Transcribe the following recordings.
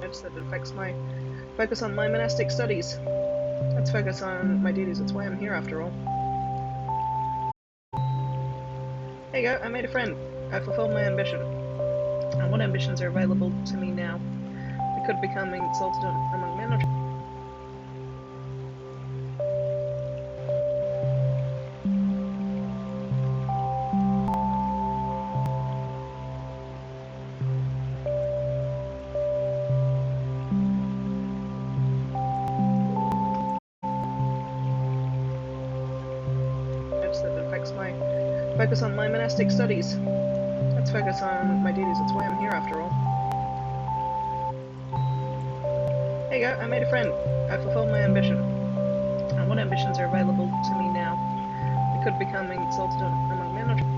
knowledge that affects my focus on my monastic studies. Let's focus on my duties. That's why I'm here, after all. There you go. I made a friend. I fulfilled my ambition. And what ambitions are available to me now? I could become exalted among men. That affects my focus on my monastic studies. Let's focus on my duties. That's why I'm here, after all. There you go. I made a friend. I fulfilled my ambition. And what ambitions are available to me now? I could become exalted among men.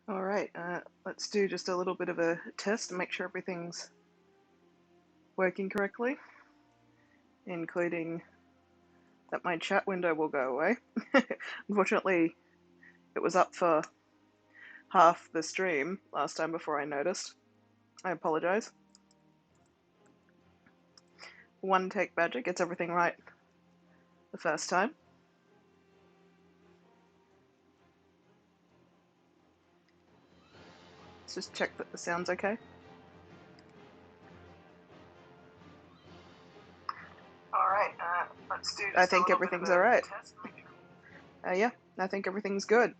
Alright, let's do just a little bit of a test to make sure everything's working correctly, including that my chat window will go away. Unfortunately, it was up for half the stream last time before I noticed. I apologize. One take badger gets everything right the first time. Let's just check that the sound's okay. Alright, let's do I think everything's alright. Yeah, I think everything's good.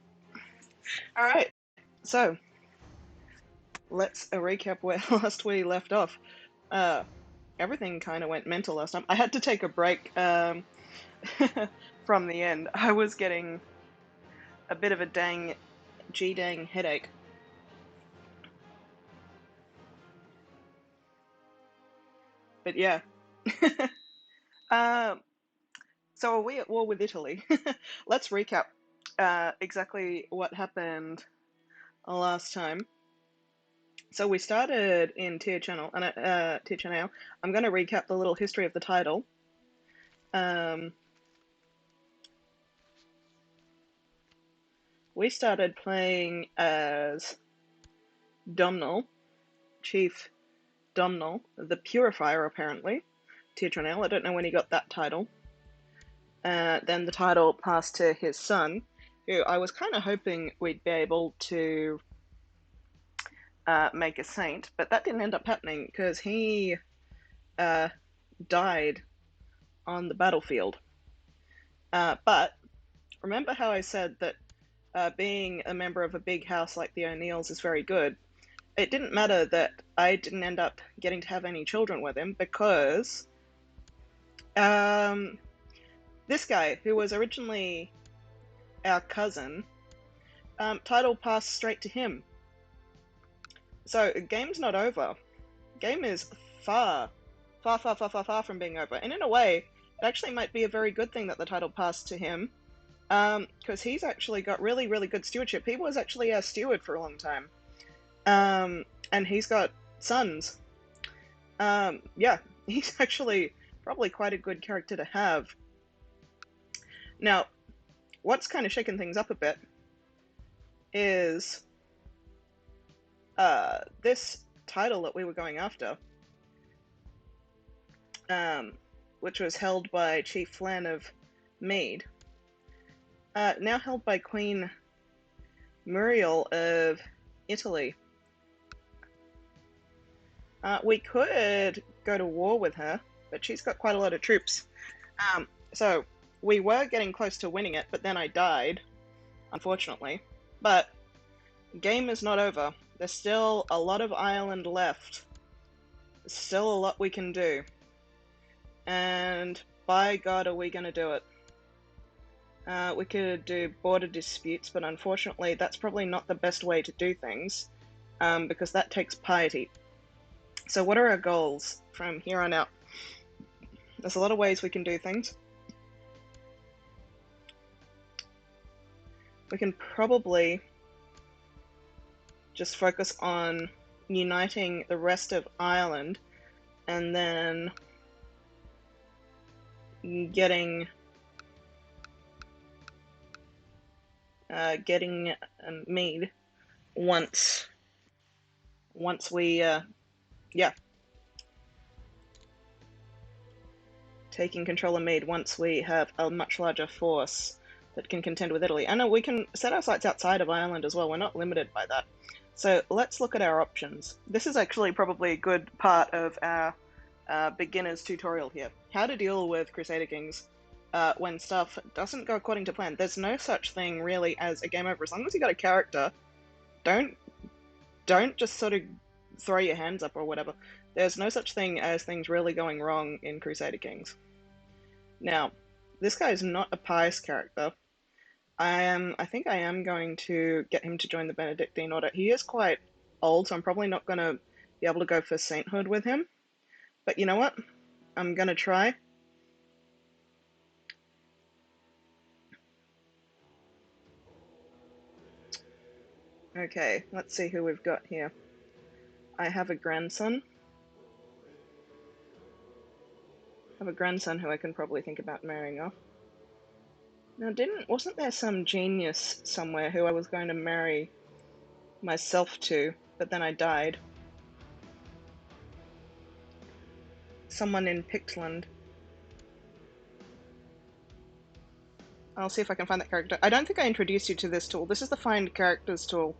Alright, so let's recap where last we left off. Everything kind of went mental last time. I had to take a break from the end. I was getting a bit of a dang headache. But yeah. So are we at war with Italy? Let's recap exactly what happened last time. So we started in tier channel, and tier channel. I'm going to recap the little history of the title. We started playing as Domhnall, Chief Domhnall, the Purifier, apparently. Tier channel. I don't know when he got that title. Then the title passed to his son, who I was kind of hoping we'd be able to make a saint, but that didn't end up happening because he died on the battlefield. But remember how I said that being a member of a big house like the O'Neills is very good? It didn't matter that I didn't end up getting to have any children with him because this guy, who was originally our cousin, title passed straight to him. So game's not over. Game is far from being over. And in a way, it actually might be a very good thing that the title passed to him, because he's actually got really good stewardship. He was actually our steward for a long time, and he's got sons. Yeah, he's actually probably quite a good character to have. Now, what's kind of shaken things up a bit is this title that we were going after, which was held by Chief Flan of Mead, now held by Queen Muriel of Italy. We could go to war with her, but she's got quite a lot of troops. So we were getting close to winning it, but then I died, unfortunately. But the game is not over. There's still a lot of Ireland left. There's still a lot we can do. And by God, are we going to do it? We could do border disputes, but unfortunately that's probably not the best way to do things, because that takes piety. So what are our goals from here on out? There's a lot of ways we can do things. We can probably just focus on uniting the rest of Ireland and then getting Mead once we taking control of Mead once we have a much larger force that can contend with Italy. And we can set our sights outside of Ireland as well. We're not limited by that. So let's look at our options. This is actually probably a good part of our beginner's tutorial here. How to deal with Crusader Kings when stuff doesn't go according to plan. There's no such thing really as a game over. As long as you got a character, don't just sort of throw your hands up or whatever. There's no such thing as things really going wrong in Crusader Kings. Now, this guy is not a pious character. I think I am going to get him to join the Benedictine Order. He is quite old, so I'm probably not going to be able to go for sainthood with him. But you know what? I'm going to try. Okay, let's see who we've got here. I have a grandson. I have a grandson who I can probably think about marrying off. Now, wasn't there some genius somewhere who I was going to marry myself to, but then I died? Someone in Pictland. I'll see if I can find that character. I don't think I introduced you to this tool. This is the Find Characters tool.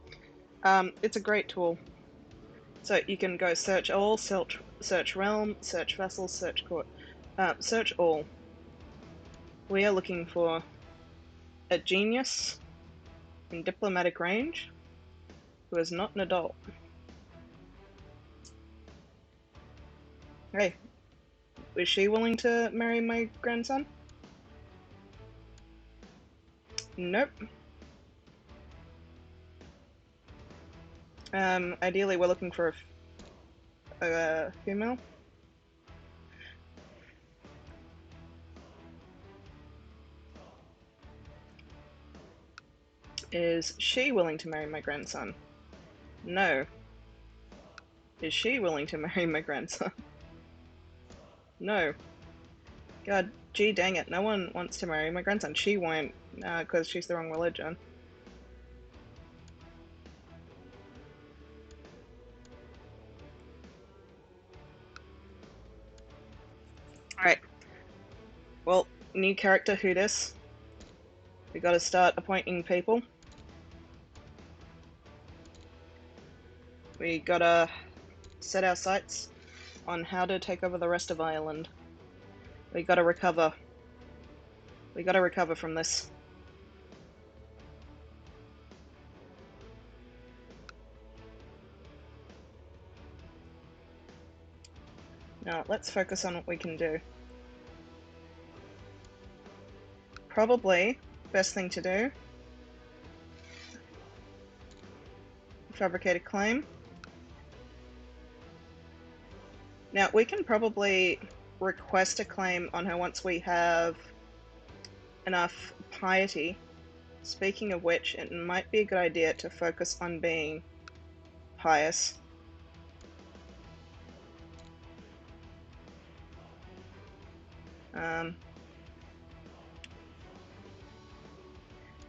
It's a great tool. So you can go search all, search realm, search vassal, search court, search all. We are looking for a genius in diplomatic range who is not an adult. Hey, is she willing to marry my grandson? Nope. Ideally we're looking for a female. Is she willing to marry my grandson? No. Is she willing to marry my grandson? No. God, gee dang it, no one wants to marry my grandson. She won't, because she's the wrong religion. Alright. Well, new character, who dis? We gotta start appointing people. We gotta set our sights on how to take over the rest of Ireland. We gotta recover. We gotta recover from this. Now, let's focus on what we can do. Probably, best thing to do, fabricate a claim. Now, we can probably request a claim on her once we have enough piety. Speaking of which, it might be a good idea to focus on being pious.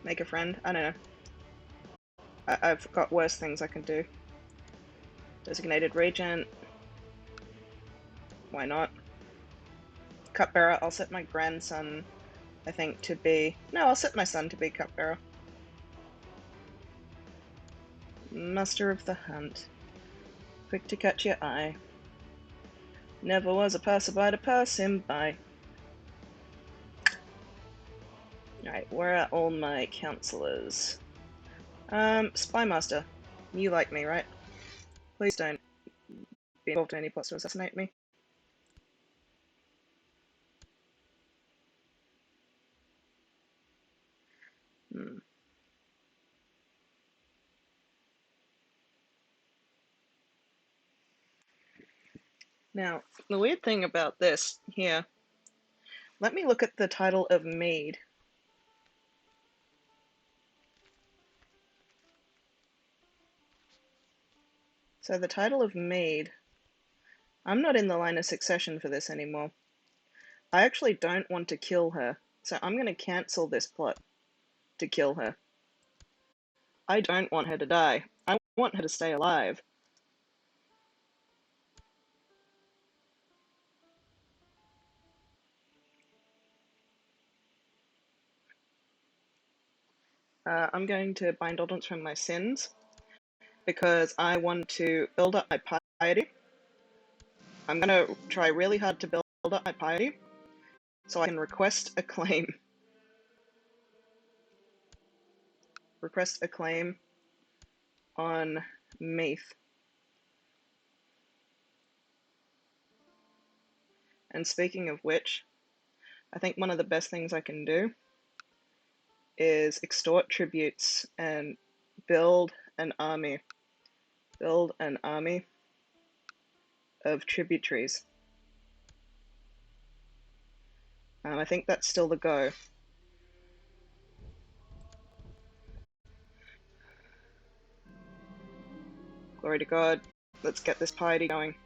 Make a friend? I don't know. I've got worse things I can do. Designated regent. Why not? Cupbearer, I'll set my grandson, I think, to be... No, I'll set my son to be cupbearer. Master of the hunt. Quick to catch your eye. Never was a passerby to pass him by. Alright, where are all my counselors? Spymaster. You like me, right? Please don't be involved in any plots to assassinate me. Now, the weird thing about this here, let me look at the title of Mead. So the title of Mead, I'm not in the line of succession for this anymore. I actually don't want to kill her, so I'm going to cancel this plot to kill her. I don't want her to die. I want her to stay alive. I'm going to bind indulgence from my sins because I want to build up my piety. I'm going to try really hard to build up my piety so I can request a claim. Request a claim on Meath. And speaking of which, I think one of the best things I can do is extort tributes and build an army. Build an army of tributaries. I think that's still the go. Glory to God. Let's get this piety going.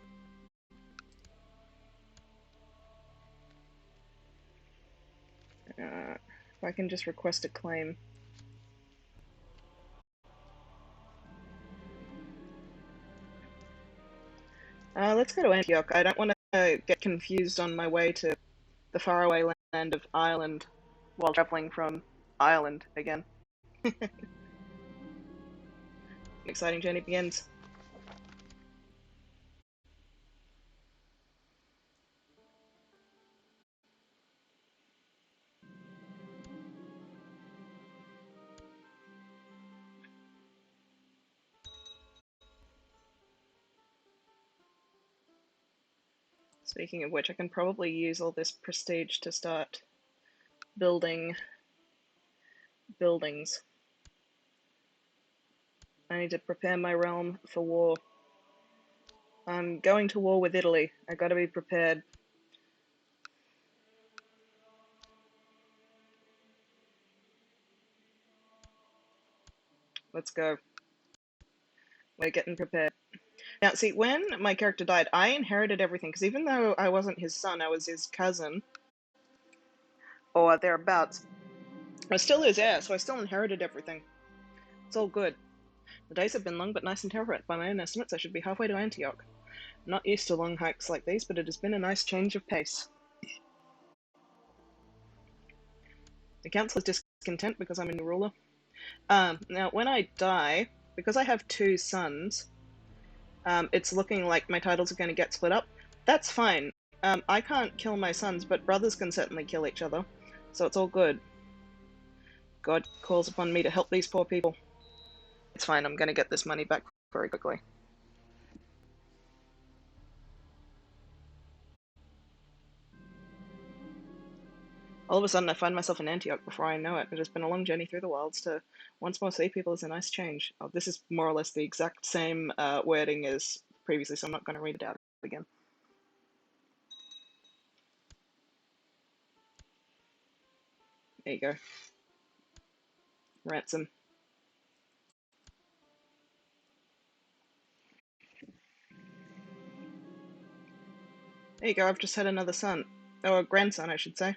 If I can just request a claim. Let's go to Antioch. I don't want to get confused on my way to the faraway land of Ireland while traveling from Ireland again. An exciting journey begins. Speaking of which, I can probably use all this prestige to start building buildings. I need to prepare my realm for war. I'm going to war with Italy. I gotta be prepared. Let's go. We're getting prepared. Now, see, when my character died, I inherited everything, because even though I wasn't his son, I was his cousin, or thereabouts, I was still his heir, so I still inherited everything. It's all good. The days have been long but nice and terrific. By my own estimates, I should be halfway to Antioch. I'm not used to long hikes like these, but it has been a nice change of pace. The council is discontent because I'm a new ruler. Now, when I die, because I have two sons, it's looking like my titles are going to get split up. That's fine. I can't kill my sons, but brothers can certainly kill each other, so it's all good. God calls upon me to help these poor people. It's fine, I'm going to get this money back very quickly. All of a sudden, I find myself in Antioch before I know it. It has been a long journey through the wilds. To once more see people is a nice change. Oh, this is more or less the exact same wording as previously, so I'm not going to read it out again. There you go. Ransom. There you go, I've just had another son. Or grandson, I should say.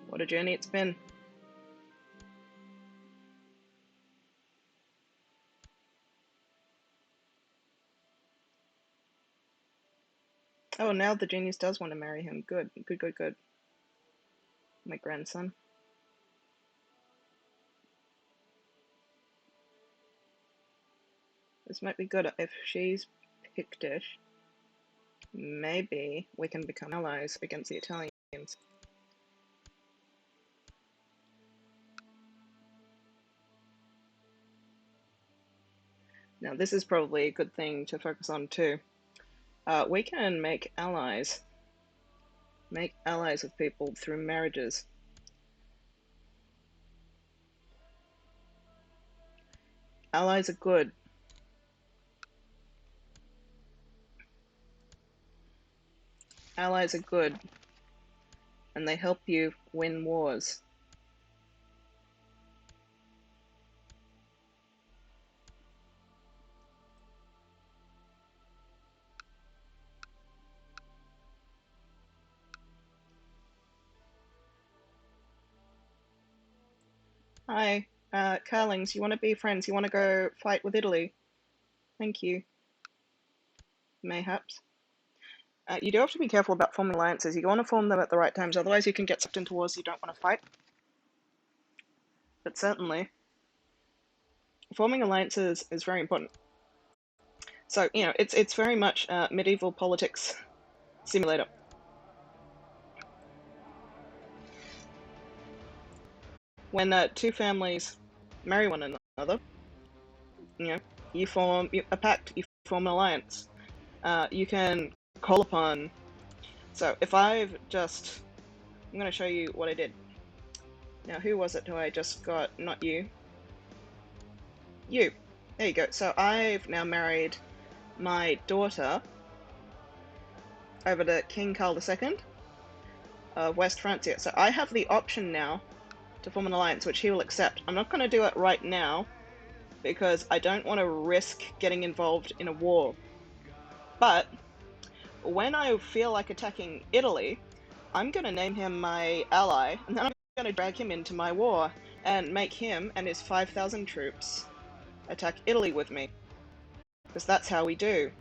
What a journey it's been. Oh, now the genius does want to marry him. Good, good, good, good. My grandson. This might be good if she's Pictish. Maybe we can become allies against the Italians. Now, this is probably a good thing to focus on too. We can make allies with people through marriages. Allies are good. Allies are good, and they help you win wars. Hi, Carlings, you want to be friends? You want to go fight with Italy? Thank you. Mayhaps. You do have to be careful about forming alliances. You want to form them at the right times, otherwise you can get sucked into wars you don't want to fight. But certainly, forming alliances is very important. So, you know, it's very much medieval politics simulator. When two families marry one another, you know, you form a pact, you form an alliance. You can call upon. So if I'm going to show you what I did. Now, who was it who I just got? Not you. You. There you go. So I've now married my daughter over to King Carl II of West Francia. So I have the option now to form an alliance, which he will accept. I'm not going to do it right now because I don't want to risk getting involved in a war. But when I feel like attacking Italy, I'm going to name him my ally, and then I'm going to drag him into my war and make him and his 5,000 troops attack Italy with me. Because that's how we do.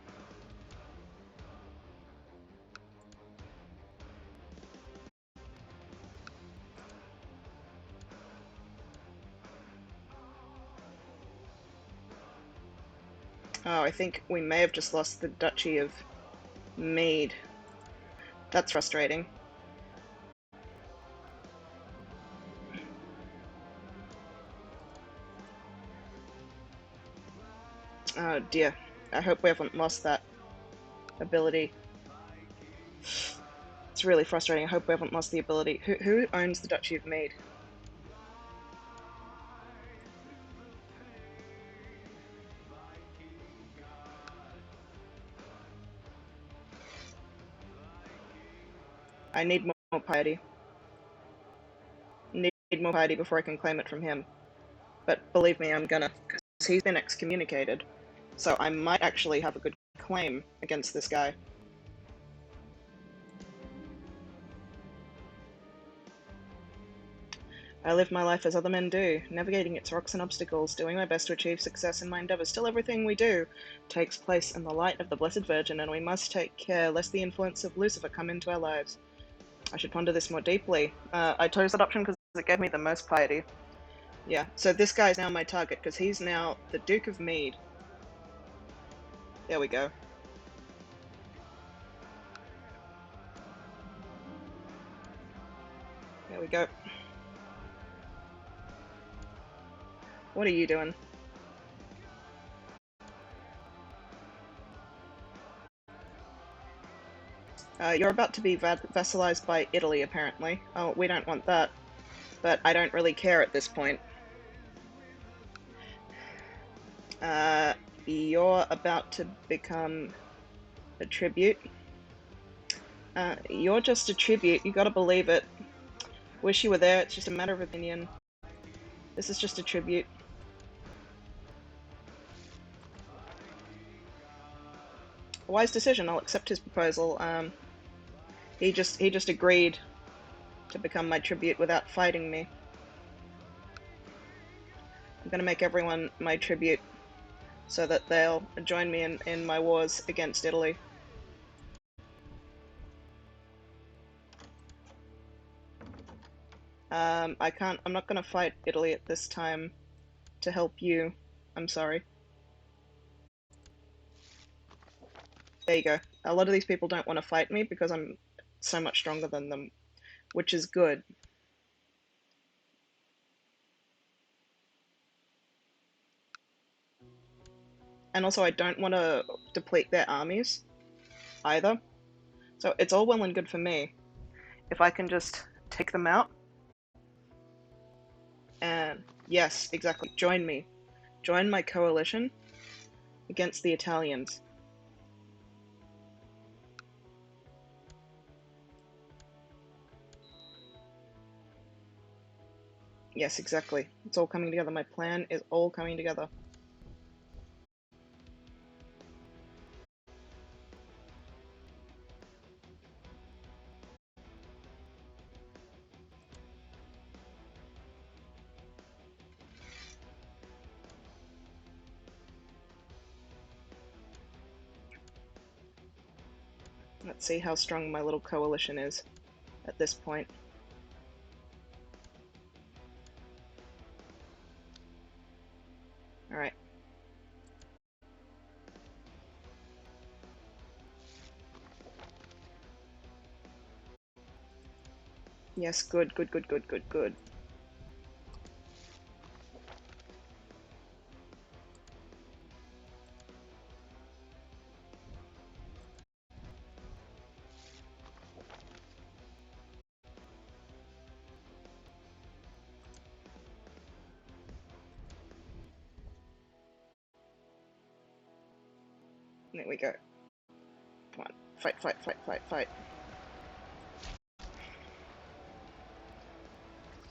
Oh, I think we may have just lost the Duchy of Mead. That's frustrating. Oh dear. I hope we haven't lost that ability. It's really frustrating. I hope we haven't lost the ability. Who owns the Duchy of Mead? I need more piety. Need more piety before I can claim it from him. But believe me, I'm gonna, because he's been excommunicated. So I might actually have a good claim against this guy. I live my life as other men do, navigating its rocks and obstacles, doing my best to achieve success in my endeavors. Still, everything we do takes place in the light of the Blessed Virgin, and we must take care lest the influence of Lucifer come into our lives. I should ponder this more deeply. I chose that option because it gave me the most piety. Yeah, so this guy's now my target because he's now the Duke of Mead. There we go. There we go. What are you doing? You're about to be vassalized by Italy, apparently. Oh, we don't want that. But I don't really care at this point. You're about to become a tribute. You're just a tribute. You gotta believe it. Wish you were there. It's just a matter of opinion. This is just a tribute. wise decision. I'll accept his proposal. He just agreed to become my tribute without fighting me. I'm gonna make everyone my tribute so that they'll join me in my wars against Italy. I'm not gonna fight Italy at this time to help you. I'm sorry. There you go. A lot of these people don't want to fight me because I'm so much stronger than them, which is good. And also I don't want to deplete their armies either. So it's all well and good for me if I can just take them out. And yes, exactly, join me. Join my coalition against the Italians. Yes, exactly. It's all coming together. My plan is all coming together. Let's see how strong my little coalition is at this point. Alright. Yes, good, good, good, good, good, good. There we go. Come on. Fight, fight, fight, fight, fight.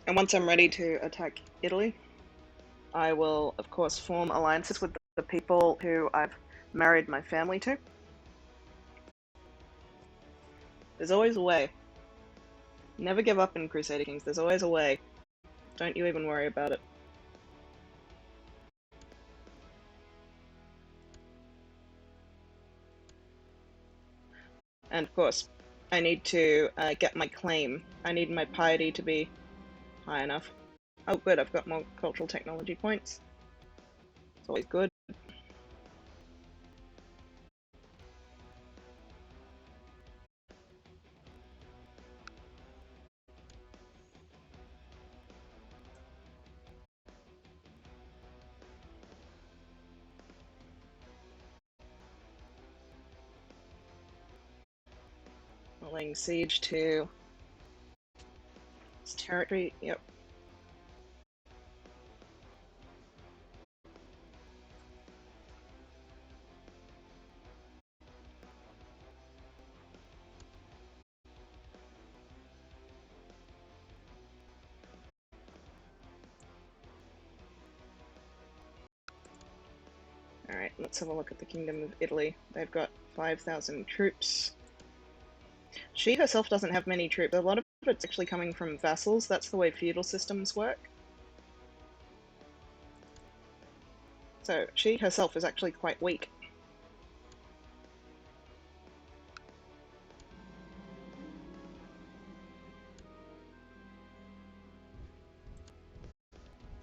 And once I'm ready to attack Italy, I will, of course, form alliances with the people who I've married my family to. There's always a way. Never give up in Crusader Kings. There's always a way. Don't you even worry about it. And of course, I need to get my claim. I need my piety to be high enough. Oh good, I've got more cultural technology points. It's always good. Laying siege to this territory, yep. Alright, let's have a look at the Kingdom of Italy. They've got 5,000 troops. She herself doesn't have many troops. A lot of it's actually coming from vassals. That's the way feudal systems work. So she herself is actually quite weak.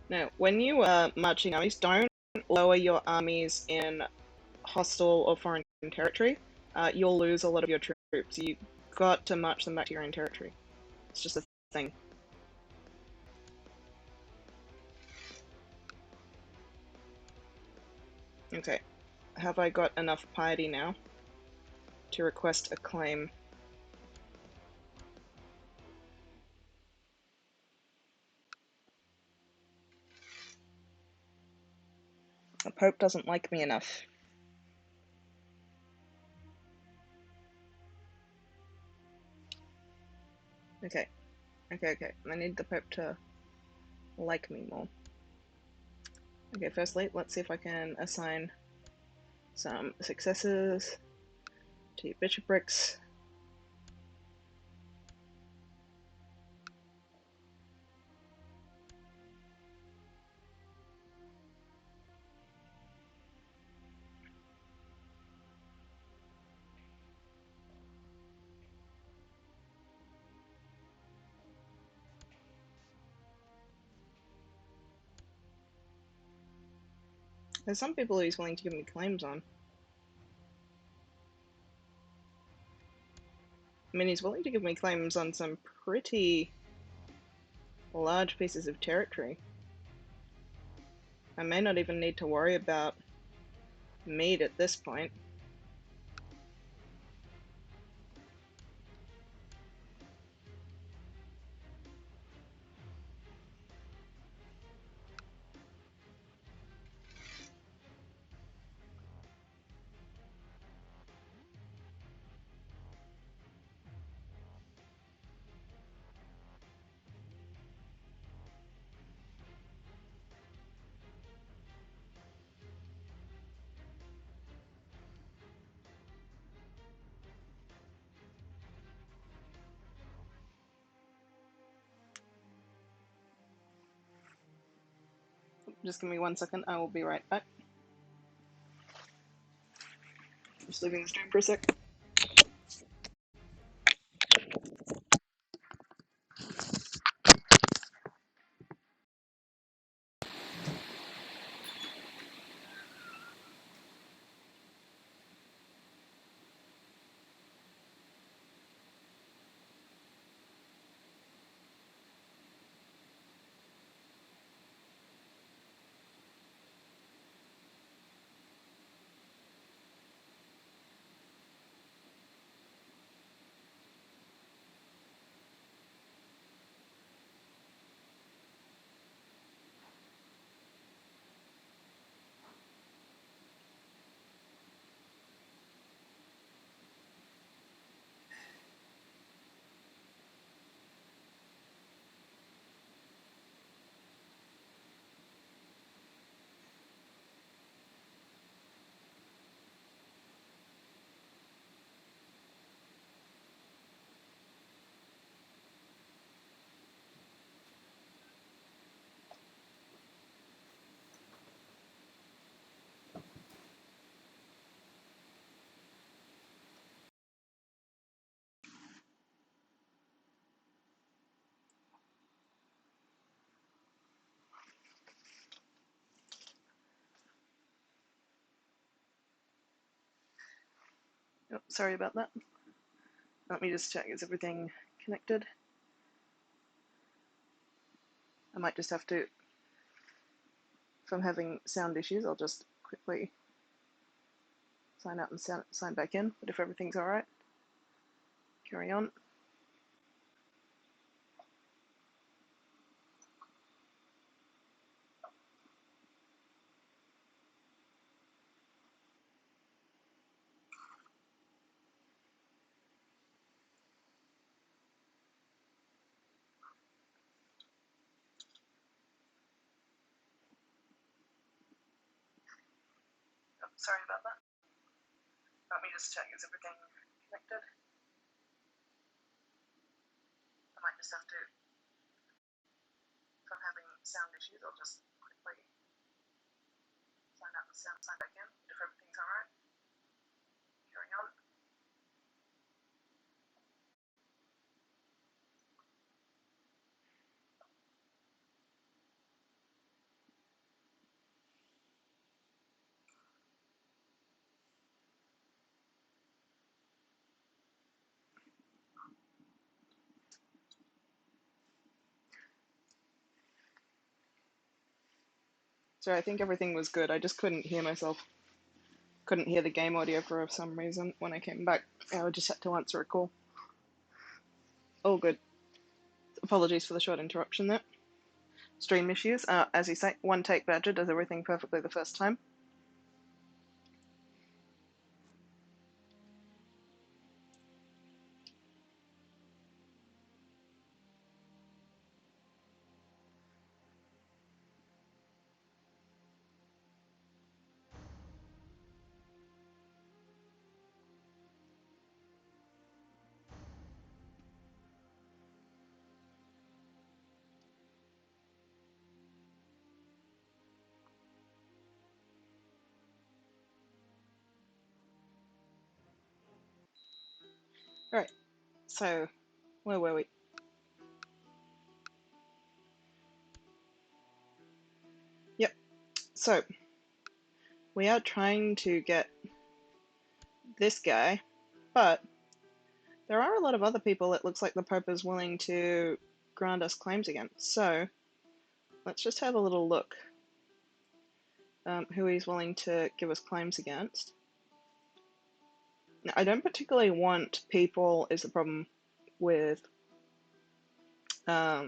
Now, when you are marching armies, don't lower your armies in hostile or foreign territory. You'll lose a lot of your troops. You've got to march them back to your own territory. It's just a thing. Okay, have I got enough piety now to request a claim? The Pope doesn't like me enough. Okay, okay. I need the Pope to like me more. Okay, firstly, let's see if I can assign some successes. 2 bishoprics. There's some people he's willing to give me claims on. I mean, he's willing to give me claims on some pretty large pieces of territory. I may not even need to worry about meat at this point. Just give me 1 second, I will be right back. Just leaving the stream for a sec. Oh, sorry about that. Let me just check, is everything connected? I might just have to, if I'm having sound issues, I'll just quickly sign out and sign back in. But if everything's alright, carry on. Oh, sorry about that. Let me just check, is everything connected? I might just have to, if I'm having sound issues, I'll just quickly sign out and sign back in. But if everything's alright, carry on. So I think everything was good. I just couldn't hear myself. Couldn't hear the game audio for some reason when I came back. I just had to answer a call. All good. Apologies for the short interruption there. Stream issues. As you say, one take Badger does everything perfectly the first time. Right, so where were we? Yep, so we are trying to get this guy, but there are a lot of other people it looks like the Pope is willing to grant us claims against. So let's just have a little look who he's willing to give us claims against. Now, I don't particularly want people, is the problem with I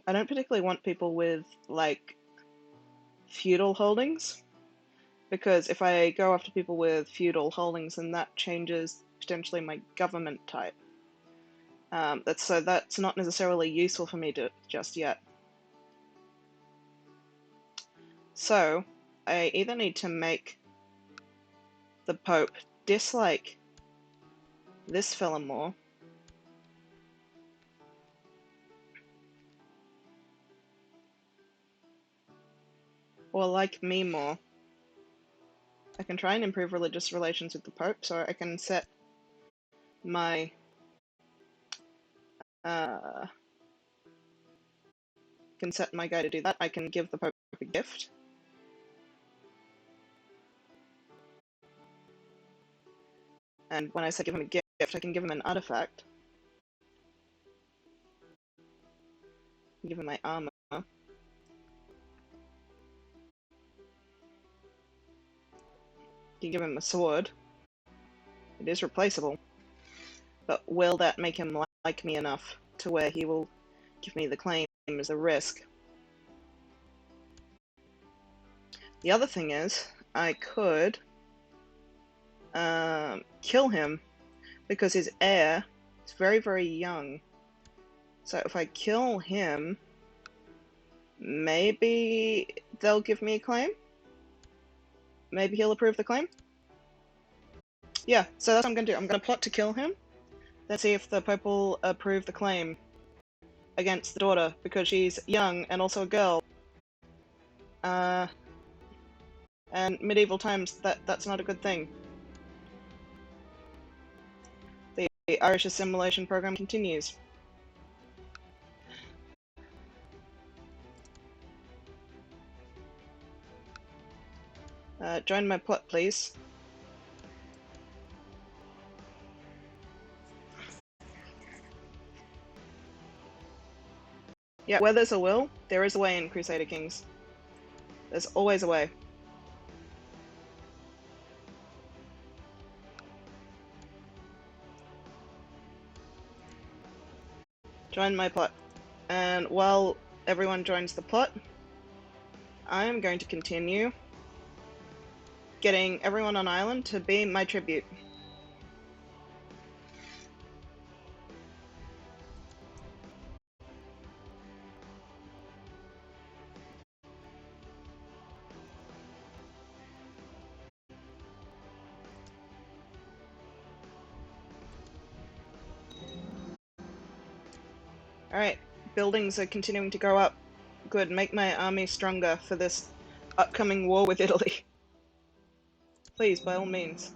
don't particularly want people with like feudal holdings, because if I go after people with feudal holdings, then that changes potentially my government type. That's not necessarily useful for me to just yet. So I either need to make the Pope dislike this fella more, or like me more. I can try and improve religious relations with the Pope, so I can set my guy to do that. I can give the Pope a gift. And when I say give him a gift, I can give him an artifact. Give him my armor. You give him a sword. It is replaceable. But will that make him like me enough to where he will give me the claim as a risk? The other thing is, I could kill him, because his heir is very, very young. So if I kill him, maybe they'll give me a claim? Maybe he'll approve the claim? Yeah, so that's what I'm going to do. I'm going to plot to kill him, then see if the Pope will approve the claim against the daughter, because she's young and also a girl. And medieval times, that's not a good thing. The Irish assimilation program continues. Join my plot, please. Yeah, where there's a will, there is a way in Crusader Kings. There's always a way. Join my plot. And while everyone joins the plot, I am going to continue getting everyone on island to be my tribute. Alright, buildings are continuing to go up. Good, make my army stronger for this upcoming war with Italy. Please, by all means.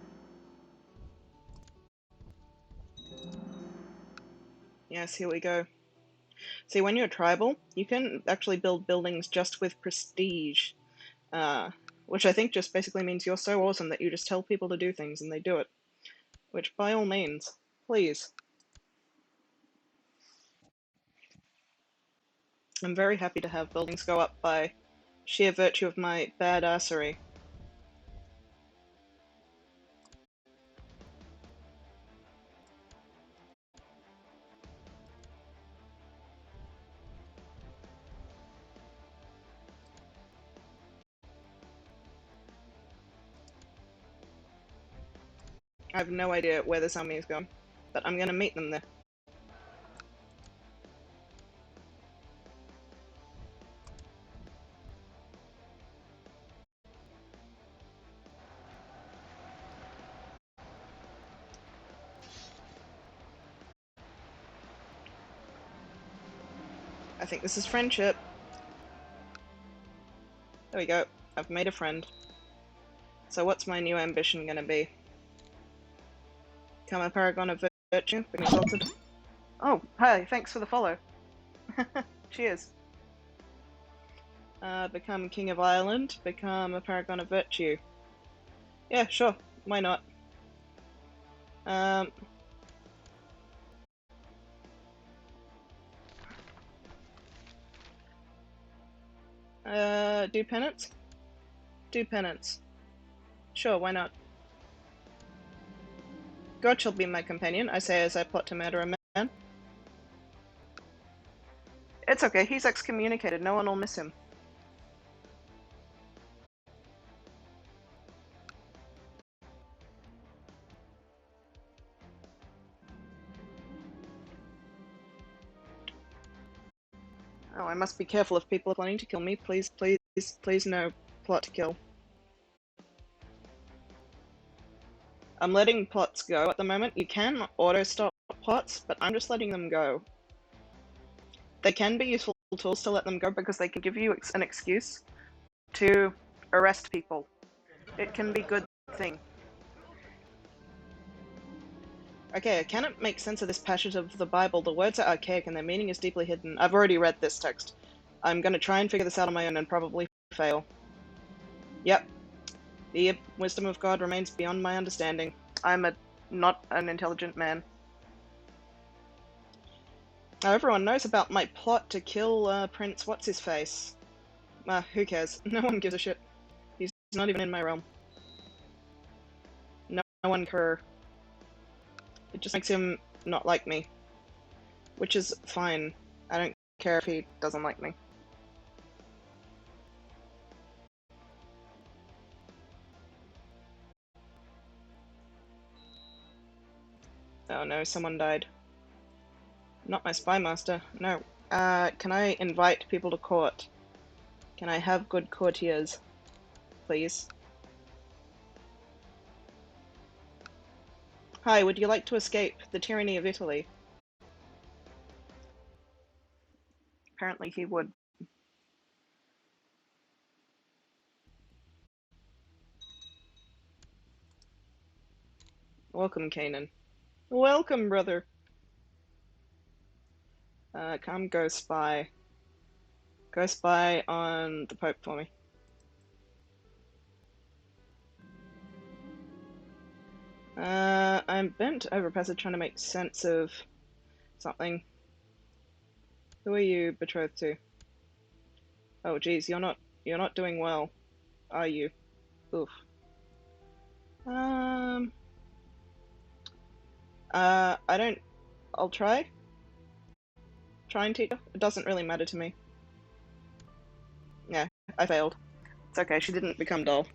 Yes, here we go. See, when you're tribal, you can actually build buildings just with prestige. Which I think just basically means you're so awesome that you just tell people to do things and they do it. Which, by all means, please. I'm very happy to have buildings go up by sheer virtue of my badassery. I have no idea where this army is going, but I'm gonna meet them there. I think this is friendship. There we go. I've made a friend. So what's my new ambition gonna be? Become a paragon of virtue, being exalted. Oh, hi, thanks for the follow. Cheers. Become King of Ireland, become a paragon of virtue. Yeah, sure, why not? Do penance? Do penance. Sure, why not? God shall be my companion, I say as I plot to murder a man. It's okay, he's excommunicated, no one will miss him. Oh, I must be careful if people are planning to kill me. Please, please, please no plot to kill. I'm letting plots go at the moment. You can auto-stop plots, but I'm just letting them go. They can be useful tools to let them go because they can give you an excuse to arrest people. It can be a good thing. Okay, I cannot make sense of this passage of the Bible. The words are archaic and their meaning is deeply hidden. I've already read this text. I'm going to try and figure this out on my own and probably fail. Yep. The wisdom of God remains beyond my understanding. I'm not an intelligent man. Now everyone knows about my plot to kill Prince What's-His-Face. Who cares? No one gives a shit. He's not even in my realm. No one cares. It just makes him not like me. Which is fine. I don't care if he doesn't like me. Oh no, someone died. Not my spy master. No. Can I invite people to court? Can I have good courtiers? Please. Hi, would you like to escape the tyranny of Italy? Apparently he would. Welcome, Kanan. Welcome, brother. Come go spy. Go spy on the Pope for me. I'm bent over a passage trying to make sense of something. Who are you betrothed to? Oh geez, you're not doing well, are you? Oof. I'll try. Try and teach her. It doesn't really matter to me. Yeah, I failed. It's okay, she didn't become dull.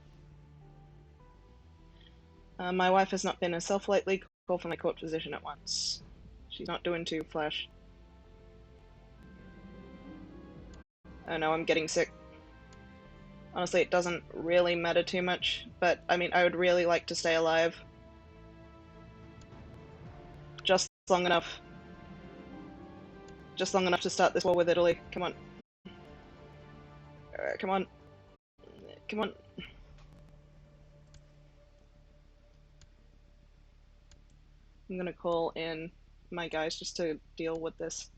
My wife has not been herself lately. Call for my court physician at once. She's not doing too flash. Oh no, I'm getting sick. Honestly, it doesn't really matter too much, but I mean, I would really like to stay alive. Just long enough. Just long enough to start this war with Italy. Come on. Come on. Come on. I'm gonna call in my guys just to deal with this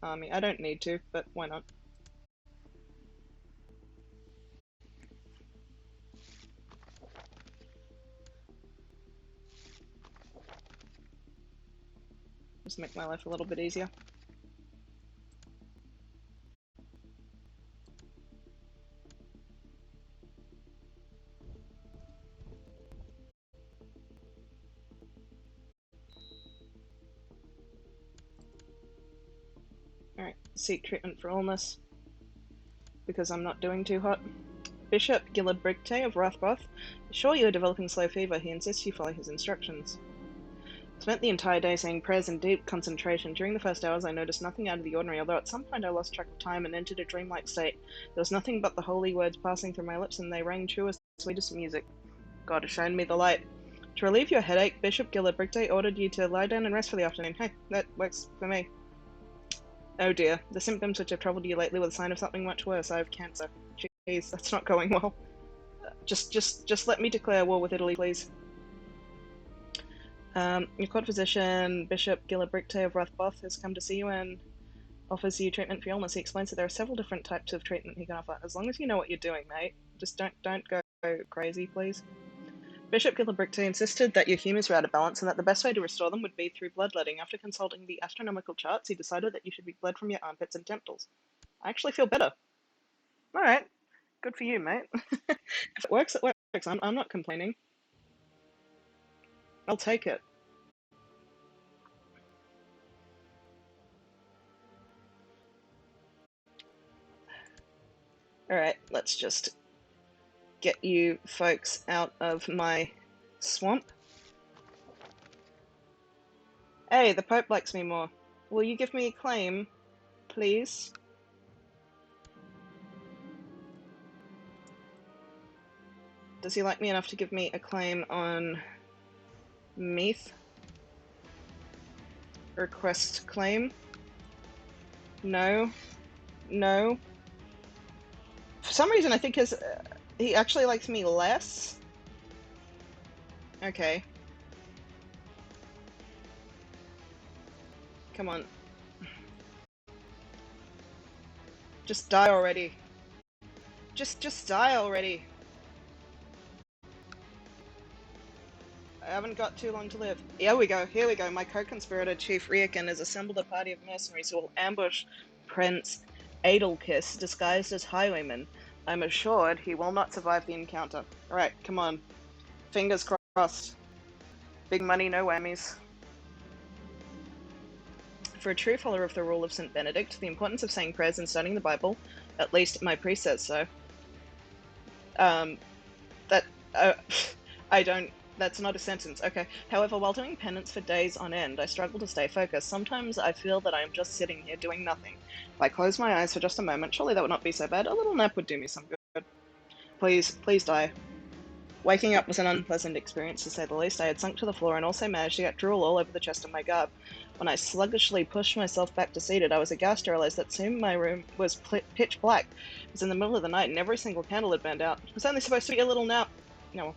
army. I don't need to, but why not? Just make my life a little bit easier. Alright, seek treatment for illness, because I'm not doing too hot. Bishop Gillard Brigte of Rathboth. Sure you're developing slow fever, he insists you follow his instructions. Spent the entire day saying prayers in deep concentration. During the first hours I noticed nothing out of the ordinary, although at some point I lost track of time and entered a dreamlike state. There was nothing but the holy words passing through my lips, and they rang true as the sweetest music. God has shown me the light. To relieve your headache, Bishop Gillard Brigte ordered you to lie down and rest for the afternoon. Hey, that works for me. Oh dear, the symptoms which have troubled you lately were the sign of something much worse. I have cancer. Jeez, that's not going well. Just let me declare war with Italy, please. Your court physician, Bishop Gilibricte of Rathboth, has come to see you and offers you treatment for your illness. He explains that there are several different types of treatment he can offer. As long as you know what you're doing, mate. Just don't go crazy, please. Bishop Gilibricte insisted that your humours were out of balance and that the best way to restore them would be through bloodletting. After consulting the astronomical charts, he decided that you should be bled from your armpits and temples. I actually feel better. Alright. Good for you, mate. If it works, it works. I'm not complaining. I'll take it. Alright, let's just get you folks out of my swamp. Hey, the Pope likes me more. Will you give me a claim, please? Does he like me enough to give me a claim on Meath? Request claim? No. No. For some reason, I think he actually likes me less. Okay. Come on. Just die already. Just die already. I haven't got too long to live. Here we go. My co-conspirator, Chief Riakin, has assembled a party of mercenaries who will ambush Prince Adelkiss, disguised as highwaymen. I'm assured he will not survive the encounter. Alright, come on. Fingers crossed. Big money, no whammies. For a true follower of the rule of St. Benedict, the importance of saying prayers and studying the Bible, at least my priest says so. That's not a sentence. Okay. However, while doing penance for days on end, I struggle to stay focused. Sometimes I feel that I am just sitting here doing nothing. If I close my eyes for just a moment, surely that would not be so bad. A little nap would do me some good. Please die. Waking up was an unpleasant experience, to say the least. I had sunk to the floor and also managed to get drool all over the chest of my garb. When I sluggishly pushed myself back to seated, I was aghast to realize that soon my room was pitch black. It was in the middle of the night and every single candle had burned out. It was only supposed to be a little nap. No.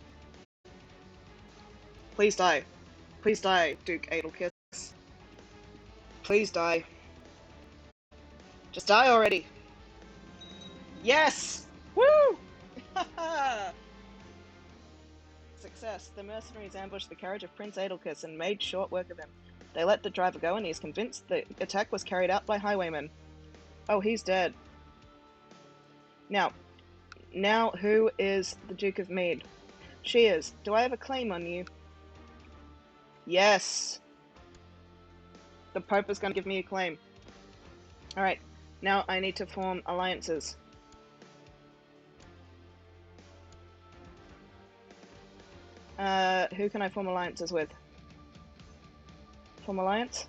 Please die. Please die, Duke Adelkiss. Please die. Just die already. Yes! Woo! Success. The mercenaries ambushed the carriage of Prince Adelkiss and made short work of him. They let the driver go and he is convinced the attack was carried out by highwaymen. Oh, he's dead. Now, who is the Duke of Mead? She is. Do I have a claim on you? Yes. The Pope is going to give me a claim. Alright, now I need to form alliances. Who can I form alliances with? Form alliance?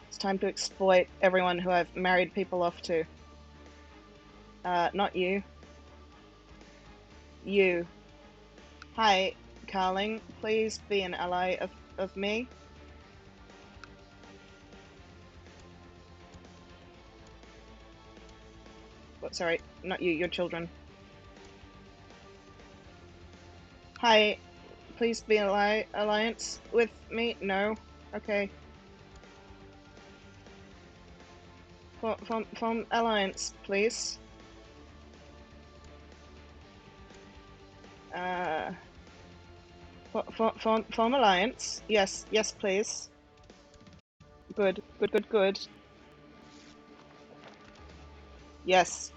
It's time to exploit everyone who I've married people off to. Not you. You. Hi, Carling. Please be an ally of me. What, sorry, not you, your children. Hi, please be an alliance with me. No? Okay. Form alliance, please. Form alliance. Yes, please. Good. Yes.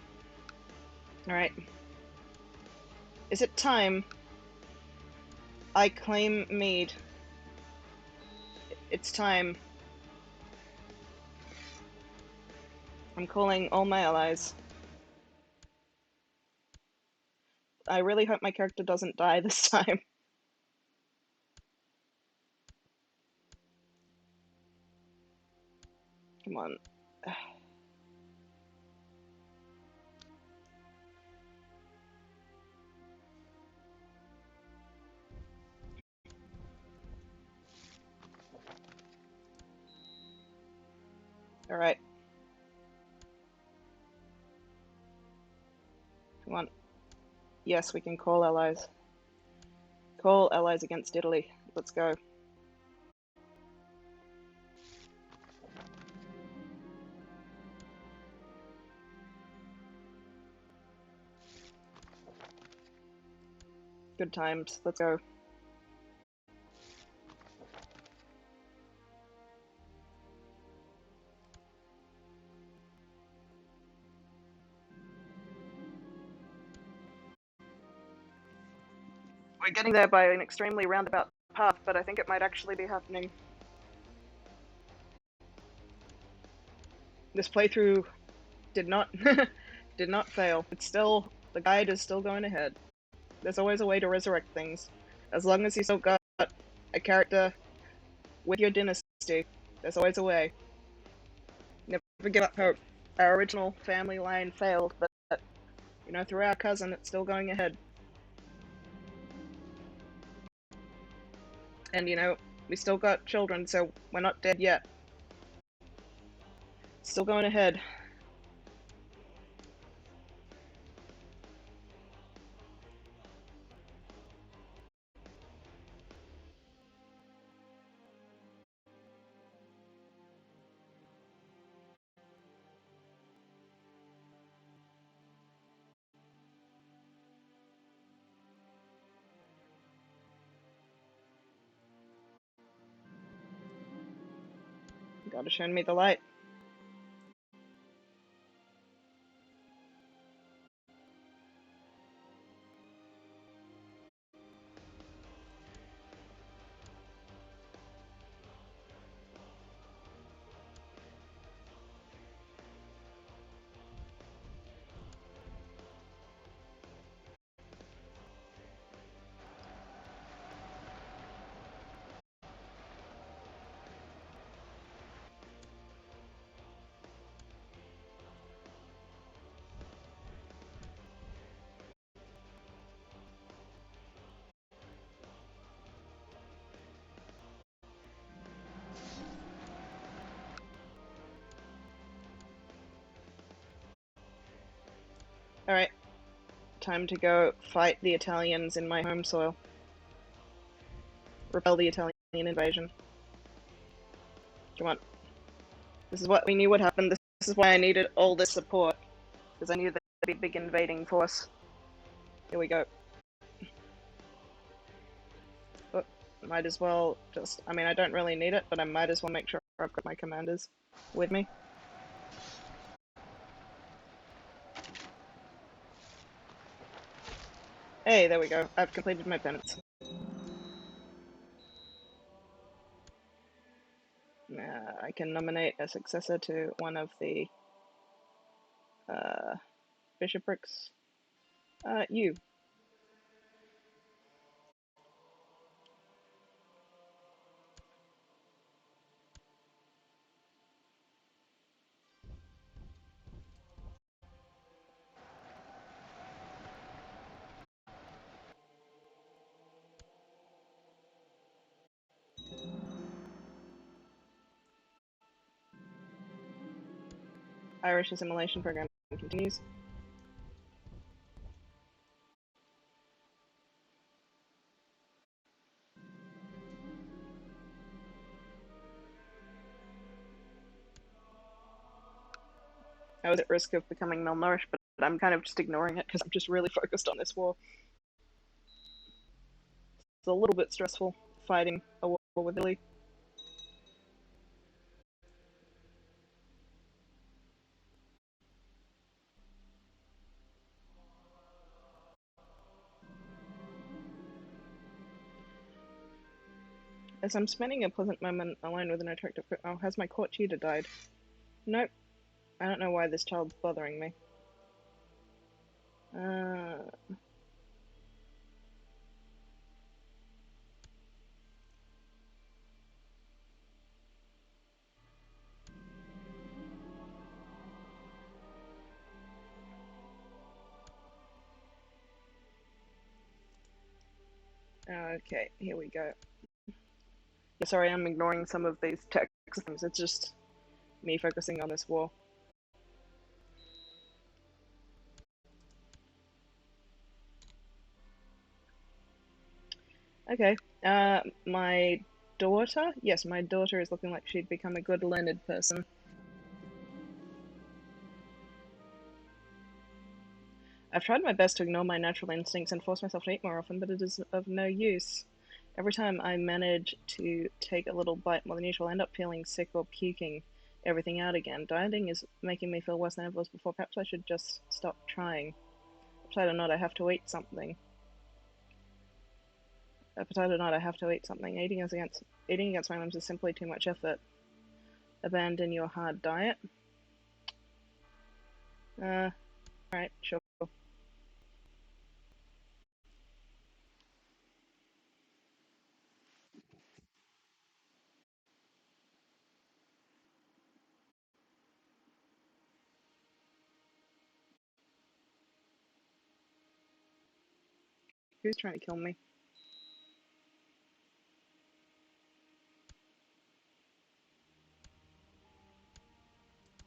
Alright. Is it time I claim Mead? It's time. I'm calling all my allies. I really hope my character doesn't die this time. Come on. Alright. Come on. Yes, we can call allies. Call allies against Italy. Let's go. Good times. Let's go. We're getting there by an extremely roundabout path, but I think it might actually be happening. This playthrough did not did not fail. It's still, the guide is still going ahead. There's always a way to resurrect things. As long as you still got a character with your dynasty, there's always a way. Never give up hope. Our original family line failed, but you know, through our cousin, it's still going ahead. And you know, we still got children, so we're not dead yet. Still going ahead. Gotta show me the light. Alright, time to go fight the Italians in my home soil. Repel the Italian invasion. Come on. This is what we knew would happen. This is why I needed all this support. Because I knew there'd be a big invading force. Here we go. But might as well just, I mean, I don't really need it, but I might as well make sure I've got my commanders with me. Hey, there we go. I've completed my penance. I can nominate a successor to one of the bishoprics. You. Irish assimilation program continues. I was at risk of becoming malnourished, but I'm kind of just ignoring it because I'm just really focused on this war. It's a little bit stressful fighting a war with Italy. As I'm spending a pleasant moment alone with an attractive... Oh, has my court tutor died? Nope. I don't know why this child's bothering me. Okay, here we go. Yeah, sorry, I'm ignoring some of these text things. It's just me focusing on this war. Okay. My daughter? Yes, my daughter is looking like she'd become a good learned person. I've tried my best to ignore my natural instincts and force myself to eat more often, but it is of no use. Every time I manage to take a little bite more than usual, I end up feeling sick or puking everything out again. Dieting is making me feel worse than I was before. Perhaps I should just stop trying. Potato nut, I have to eat something. A potato nut, I have to eat something. Eating against my limbs is simply too much effort. Abandon your hard diet. Alright, sure. Who's trying to kill me?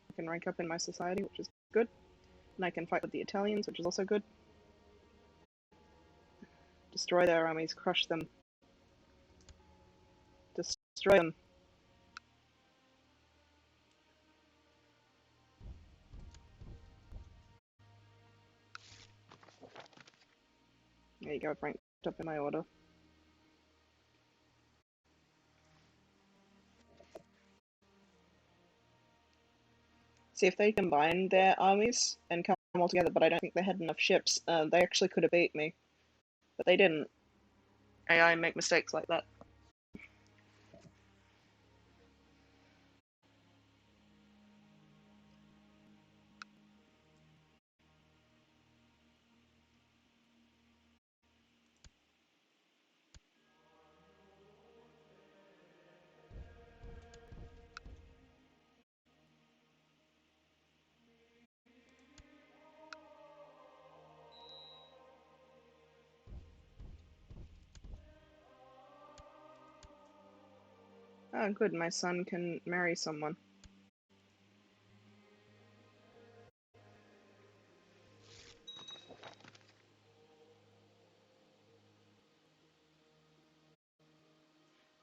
I can rank up in my society, which is good. And I can fight with the Italians, which is also good. Destroy their armies, crush them. Destroy them. There you go, I've ranked up in my order. See, if they combined their armies and come all together, but I don't think they had enough ships, they actually could have beat me. But they didn't. AI make mistakes like that. Oh, good, my son can marry someone.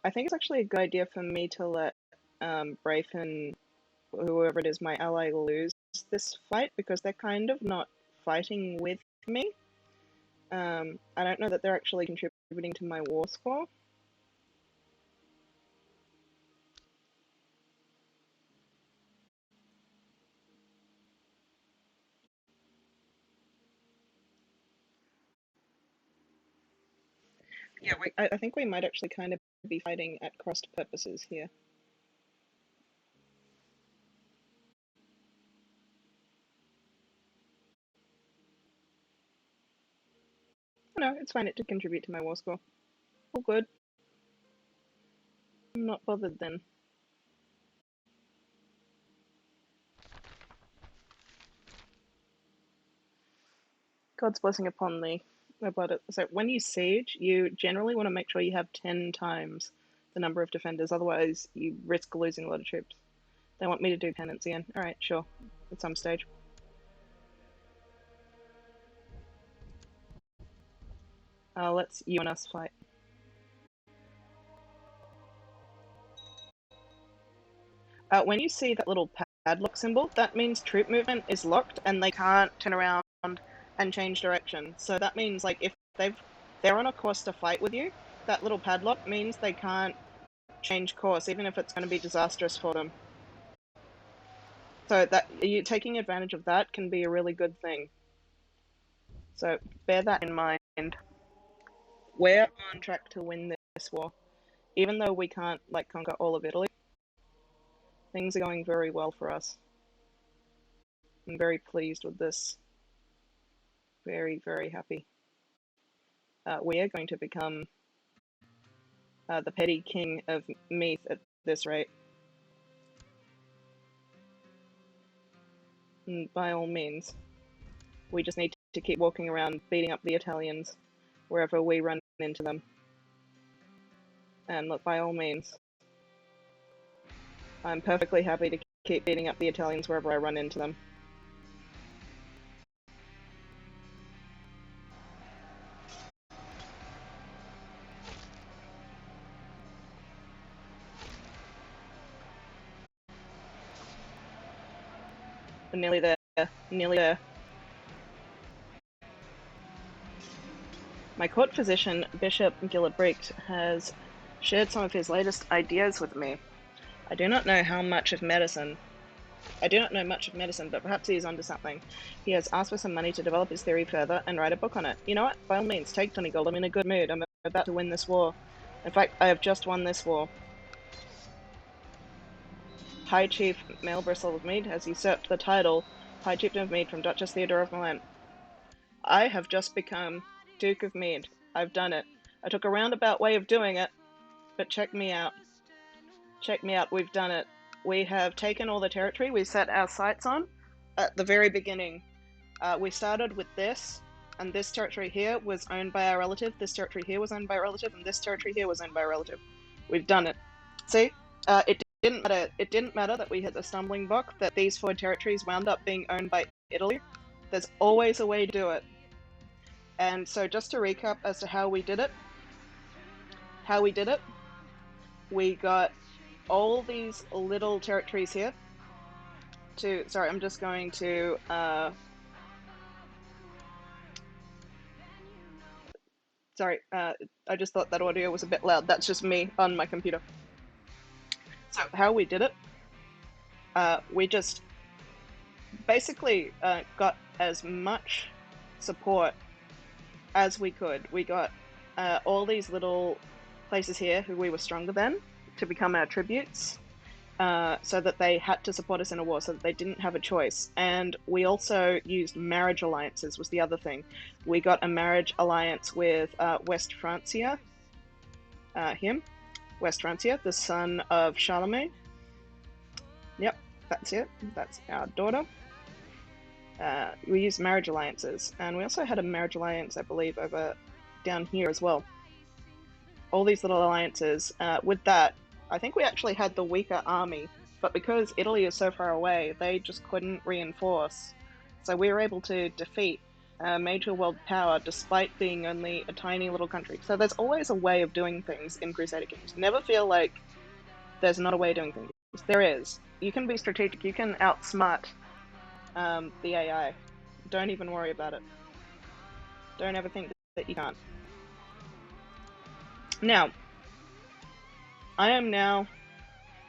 I think it's actually a good idea for me to let Braith and whoever it is, my ally, lose this fight because they're kind of not fighting with me. I don't know that they're actually contributing to my war score. Yeah, I think we might actually kind of be fighting at crossed purposes here. No, it's fine. It did contribute to my war score. All good. I'm not bothered then. God's blessing upon thee. About it. So when you siege, you generally want to make sure you have 10 times the number of defenders. Otherwise, you risk losing a lot of troops. They want me to do penance again. All right, sure. At some stage. Let's you and us fight. When you see that little padlock symbol, that means troop movement is locked and they can't turn around and change direction. So that means like if they're on a course to fight with you, that little padlock means they can't change course, even if it's going to be disastrous for them. So that you taking advantage of that can be a really good thing. So bear that in mind. We're on track to win this war, even though we can't like conquer all of Italy. Things are going very well for us. I'm very pleased with this. Very, very happy. We are going to become the petty king of Meath at this rate. And by all means, we just need to keep walking around beating up the Italians wherever we run into them. And look, by all means, I'm perfectly happy to keep beating up the Italians wherever I run into them. nearly there. Nearly there. My court physician, Bishop Gillibricht, has shared some of his latest ideas with me. I do not know much of medicine, but perhaps he is onto something. He has asked for some money to develop his theory further and write a book on it. You know what? By all means, take 20 gold. I'm in a good mood. I'm about to win this war. In fact, I have just won this war. High Chief Maelbristle of Mead has usurped the title High Chieftain of Mead from Duchess Theodora of Milan. I have just become Duke of Mead. I've done it. I took a roundabout way of doing it, but check me out. Check me out. We've done it. We have taken all the territory we set our sights on at the very beginning. We started with this, and this territory here was owned by our relative, this territory here was owned by a relative, and this territory here was owned by a relative. We've done it. See? It didn't matter that we hit the stumbling block, that these 4 territories wound up being owned by Italy. There's always a way to do it. And so just to recap as to how we did it, we got all these little territories here to, sorry, I'm just going to, sorry, I just thought that audio was a bit loud. That's just me on my computer. So how we did it, we just basically got as much support as we could. We got all these little places here who we were stronger than to become our tributes, so that they had to support us in a war, so that they didn't have a choice. And we also used marriage alliances, was the other thing. We got a marriage alliance with West Francia, West Francia, the son of Charlemagne. Yep, that's it. That's our daughter. We used marriage alliances, and we also had a marriage alliance, I believe, over down here as well. All these little alliances. With that, I think we actually had the weaker army, but because Italy is so far away, they just couldn't reinforce. So we were able to defeat a major world power despite being only a tiny little country. So there's always a way of doing things in Crusader Kings. Never feel like there's not a way of doing things. There is. You can be strategic. You can outsmart the AI. Don't even worry about it. Don't ever think that you can't. Now, I am now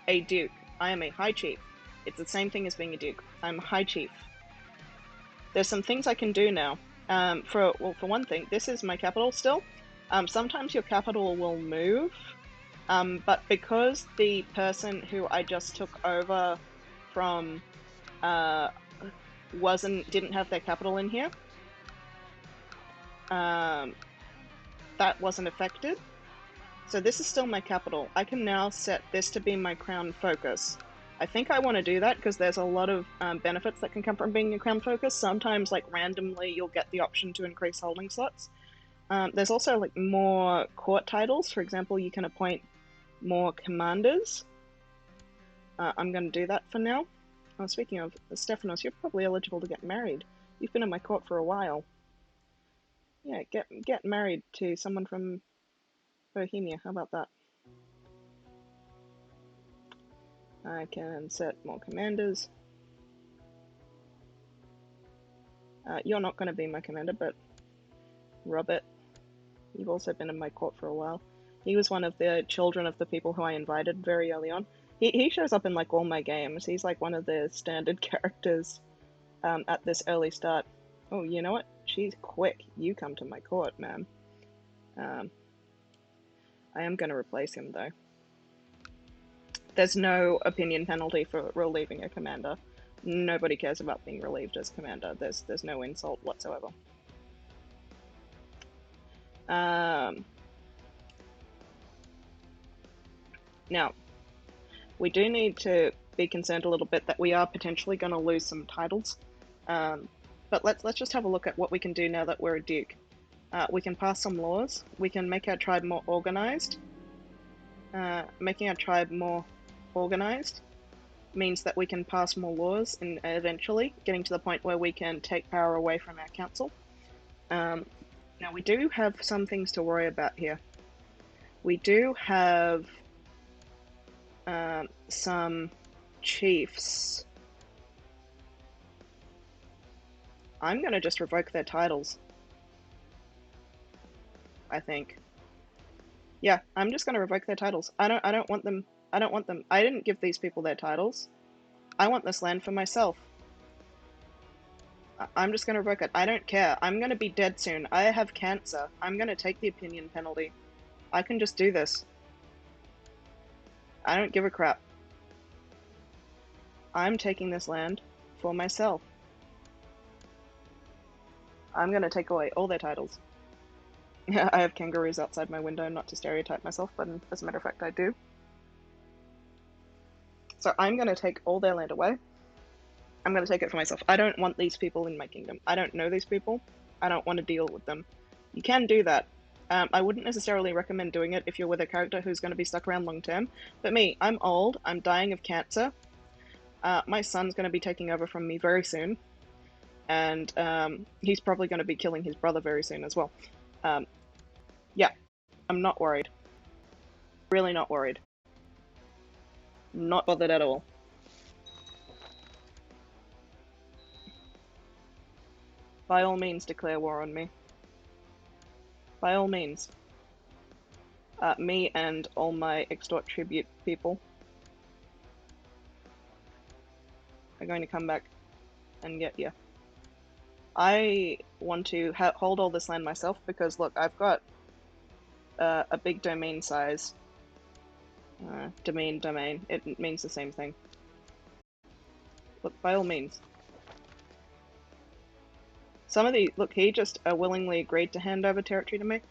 a duke. I am a high chief. It's the same thing as being a duke. I'm a high chief. There's some things I can do now. For one thing, this is my capital still. Sometimes your capital will move, but because the person who I just took over from didn't have their capital in here, that wasn't affected. So this is still my capital. I can now set this to be my crown focus. I think I want to do that because there's a lot of benefits that can come from being a crown focus. Sometimes, like randomly, you'll get the option to increase holding slots. There's also like more court titles. For example, you can appoint more commanders. I'm going to do that for now. Speaking of, Stephanos, you're probably eligible to get married. You've been in my court for a while. Yeah, get married to someone from Bohemia. How about that? I can set more commanders. You're not going to be my commander, but Robert, you've also been in my court for a while. He was one of the children of the people who I invited very early on. He shows up in like all my games. He's like one of the standard characters at this early start. Oh, you know what? She's quick. You come to my court, ma'am. I am going to replace him, though. There's no opinion penalty for relieving a commander. Nobody cares about being relieved as commander. There's no insult whatsoever. Now, we do need to be concerned a little bit that we are potentially going to lose some titles. But let's just have a look at what we can do now that we're a duke. We can pass some laws. We can make our tribe more organized. Making our tribe more organized means that we can pass more laws and eventually getting to the point where we can take power away from our council. Now we do have some things to worry about here. We do have some chiefs I'm gonna just revoke their titles, I think. Yeah, I'm just gonna revoke their titles. I don't want them. I don't want them. I didn't give these people their titles. I want this land for myself. I'm just gonna revoke it. I don't care. I'm gonna be dead soon. I have cancer. I'm gonna take the opinion penalty. I can just do this. I don't give a crap. I'm taking this land for myself. I'm gonna take away all their titles. Yeah, I have kangaroos outside my window, not to stereotype myself, but as a matter of fact, I do. So I'm gonna take all their land away. I'm gonna take it for myself. I don't want these people in my kingdom. I don't know these people. I don't want to deal with them. You can do that. I wouldn't necessarily recommend doing it if you're with a character who's going to be stuck around long term. But me, I'm old. I'm dying of cancer. My son's going to be taking over from me very soon. And he's probably going to be killing his brother very soon as well. Yeah, I'm not worried. Really not worried. Not bothered at all. By all means, declare war on me. By all means. Me and all my extort tribute people are going to come back and get you. I want to hold all this land myself because, look, I've got a big domain size. Domain. It means the same thing. Look, by all means. Some of the... Look, he just willingly agreed to hand over territory to me.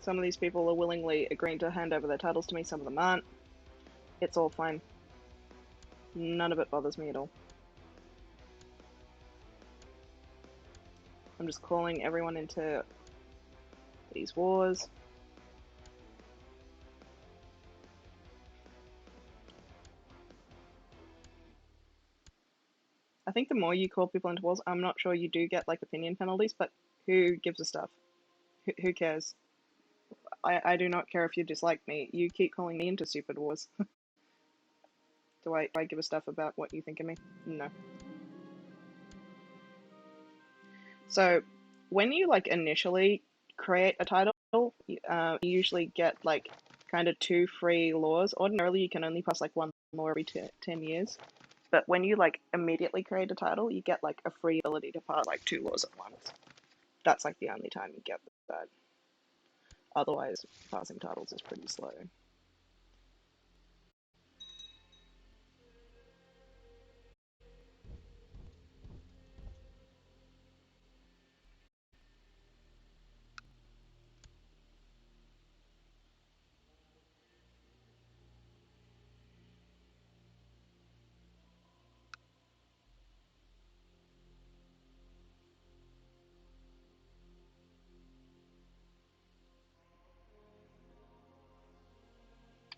Some of these people are willingly agreeing to hand over their titles to me, some of them aren't. It's all fine. None of it bothers me at all. I'm just calling everyone into these wars. I think the more you call people into wars, I'm not sure you do get like opinion penalties, but who gives a stuff? Who cares? I do not care if you dislike me. You keep calling me into stupid wars. Do I give a stuff about what you think of me? No. So, when you like initially create a title, you usually get like kind of 2 free laws. Ordinarily, you can only pass like 1 law every 10 years. But when you like immediately create a title, you get like a free ability to pass like 2 laws at once. That's like the only time you get that. Otherwise, passing titles is pretty slow.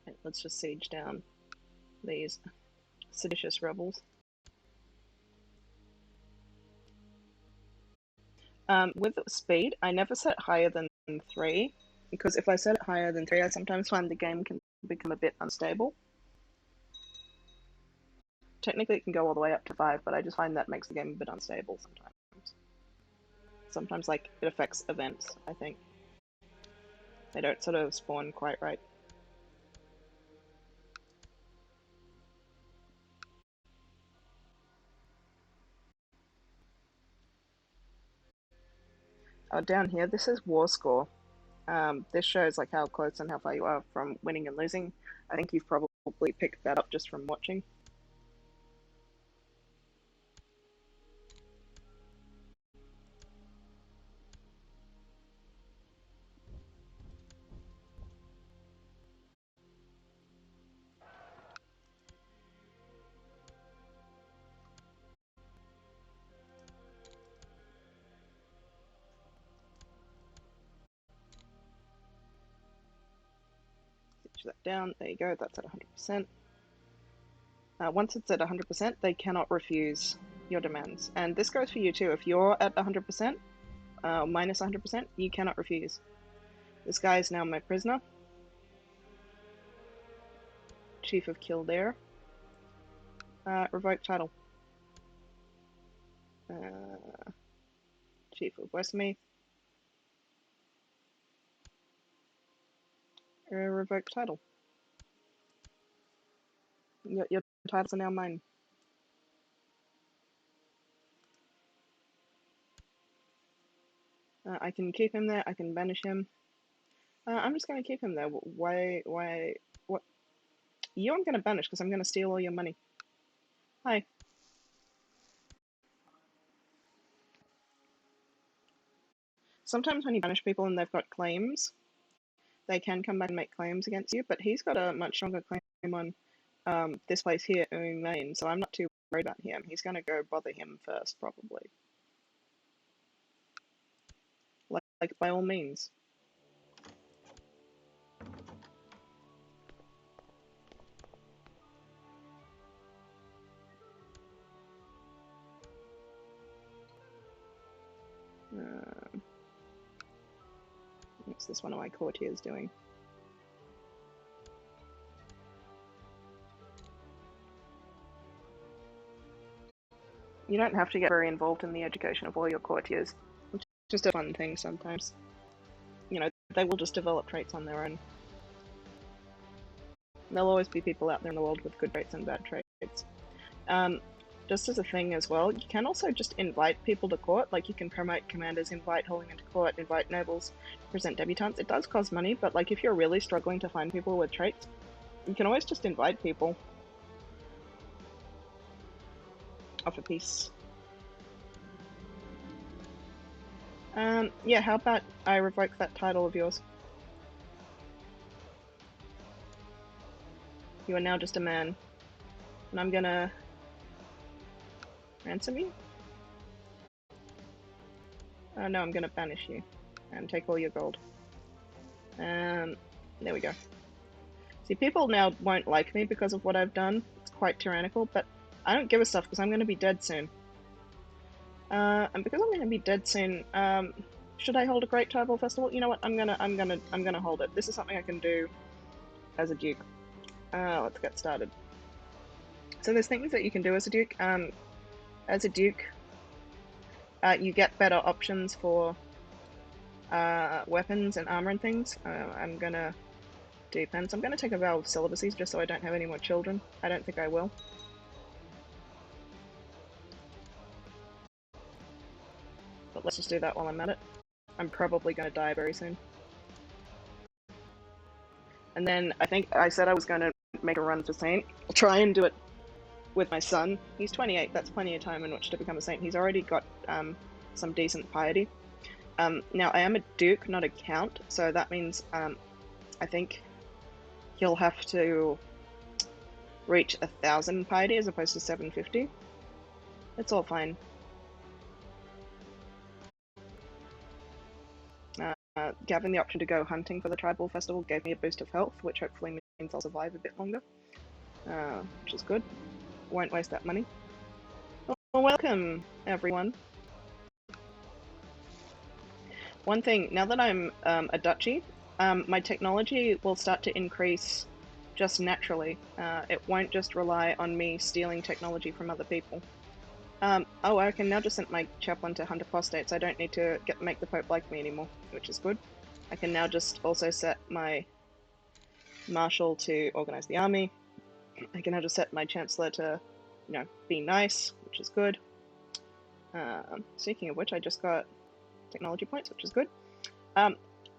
Right, let's just siege down these seditious rebels. With speed, I never set it higher than 3, because if I set it higher than 3, I sometimes find the game can become a bit unstable. Technically, it can go all the way up to 5, but I just find that makes the game a bit unstable sometimes. Sometimes, like, it affects events, I think. They don't sort of spawn quite right. Down here, this is war score. This shows like how close and how far you are from winning and losing. I think you've probably picked that up just from watching. Switch that down. There you go. That's at 100%. Once it's at 100%, they cannot refuse your demands. And this goes for you too. If you're at 100%, minus 100%, you cannot refuse. This guy is now my prisoner. Chief of Kildare. Revoke title. Chief of Westmeath. Revoke title. Your titles are now mine. I can keep him there. I can banish him. I'm just going to keep him there. Why, what? You I'm going to banish because I'm going to steal all your money. Hi. Sometimes when you banish people and they've got claims, they can come back and make claims against you, but he's got a much stronger claim on this place here in Maine, so I'm not too worried about him. He's going to go bother him first, probably. Like by all means. What's this one of my courtiers doing? You don't have to get very involved in the education of all your courtiers. It's just a fun thing sometimes. You know, they will just develop traits on their own. There'll always be people out there in the world with good traits and bad traits. Just as a thing as well, you can also just invite people to court. Like, you can promote commanders, invite hauling into court, invite nobles, present debutantes. It does cost money, but like if you're really struggling to find people with traits, you can always just invite people. Offer peace. Yeah, how about I revoke that title of yours? You are now just a man. And I'm gonna ransom you? No, I'm gonna banish you and take all your gold. There we go. See, people now won't like me because of what I've done. It's quite tyrannical, but I don't give a stuff because I'm gonna be dead soon. And because I'm gonna be dead soon, should I hold a Great Tribal Festival? You know what? I'm gonna hold it. This is something I can do as a duke. Let's get started. So there's things that you can do as a duke. As a duke, you get better options for weapons and armor and things. I'm gonna do pens. I'm gonna take a vow of celibacy just so I don't have any more children. I don't think I will. But let's just do that while I'm at it. I'm probably gonna die very soon. And then I think I said I was gonna make a run for saint. I'll try and do it with my son. He's 28. That's plenty of time in which to become a saint. He's already got some decent piety. Now I am a duke, not a count, so that means I think he'll have to reach 1,000 piety as opposed to 750. It's all fine. Having the option to go hunting for the tribal festival gave me a boost of health, which hopefully means I'll survive a bit longer, which is good. Won't waste that money. Well, welcome, everyone. One thing, now that I'm a duchy, my technology will start to increase just naturally. It won't just rely on me stealing technology from other people. Oh, I can now just send my chaplain to hunt apostates. I don't need to make the Pope like me anymore, which is good. I can now just also set my marshal to organize the army. I can now just set my chancellor to, you know, be nice, which is good. Speaking of which, I just got technology points, which is good.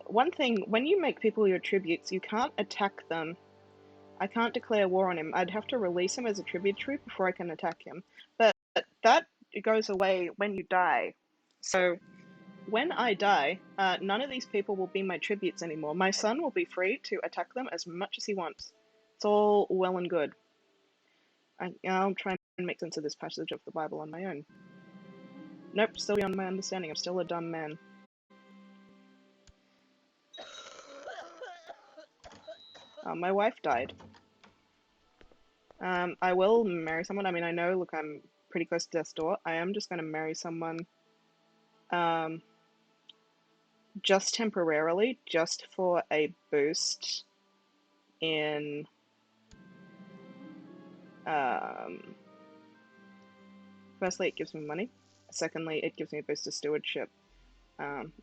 One thing, when you make people your tributes, you can't attack them. I can't declare war on him. I'd have to release him as a tribute troop before I can attack him. But that goes away when you die. So when I die, none of these people will be my tributes anymore. My son will be free to attack them as much as he wants. It's all well and good. I'll try and make sense of this passage of the Bible on my own. Nope, still beyond my understanding. I'm still a dumb man. My wife died. I will marry someone. I mean, I know, look, I'm pretty close to death's door. I am just going to marry someone just temporarily, just for a boost in firstly, it gives me money. Secondly, it gives me a boost of stewardship.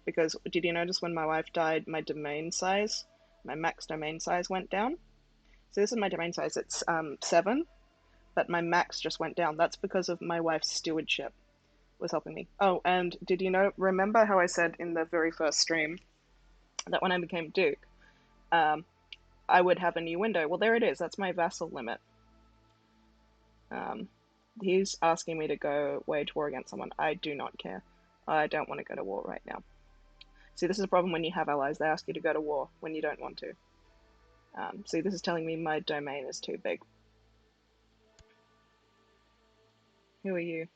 Because did you notice when my wife died, my domain size, my max domain size went down? So this is my domain size. It's 7, but my max just went down. That's because of my wife's stewardship was helping me. Oh, and did you remember how I said in the very first stream that when I became Duke, I would have a new window? Well, there it is. That's my vassal limit. He's asking me to go wage war against someone. I do not care. I don't want to go to war right now. See, this is a problem when you have allies. They ask you to go to war when you don't want to. See, this is telling me my domain is too big. Who are you?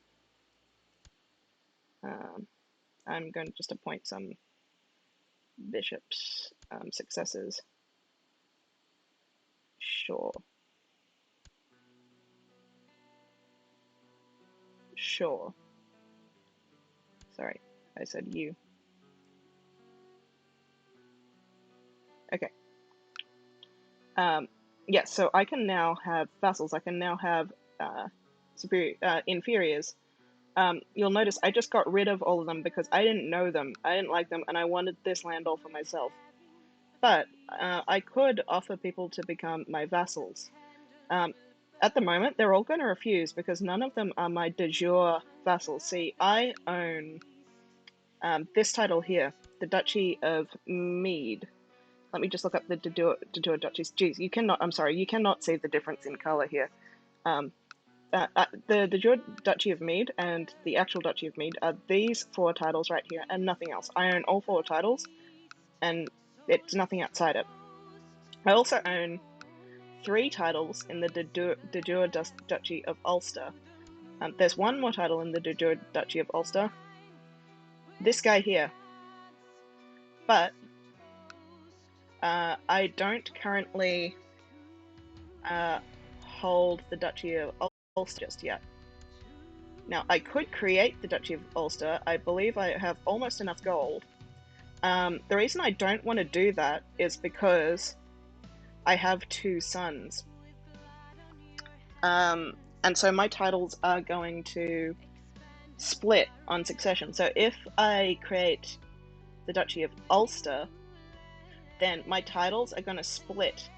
I'm going to just appoint some bishops, successors. Sure. Sure. Sorry, I said you. Okay. Yeah, so I can now have vassals. I can now have inferiors. You'll notice I just got rid of all of them because I didn't know them, I didn't like them, and I wanted this land all for myself. But I could offer people to become my vassals. At the moment, they're all going to refuse because none of them are my de jure vassals. See, I own this title here, the Duchy of Mead. Let me just look up the de jure duchies. Geez, you cannot see the difference in color here. The de jure Duchy of Mead and the actual Duchy of Mead are these 4 titles right here and nothing else. I own all 4 titles, and it's nothing outside it. I also own 3 titles in the de jure Duchy of Ulster. There's one more title in the de jure Duchy of Ulster. This guy here. But I don't currently hold the Duchy of Ulster just yet. Now, I could create the Duchy of Ulster. I believe I have almost enough gold. The reason I don't want to do that is because I have 2 sons. And so my titles are going to split on succession. So if I create the Duchy of Ulster, then my titles are going to split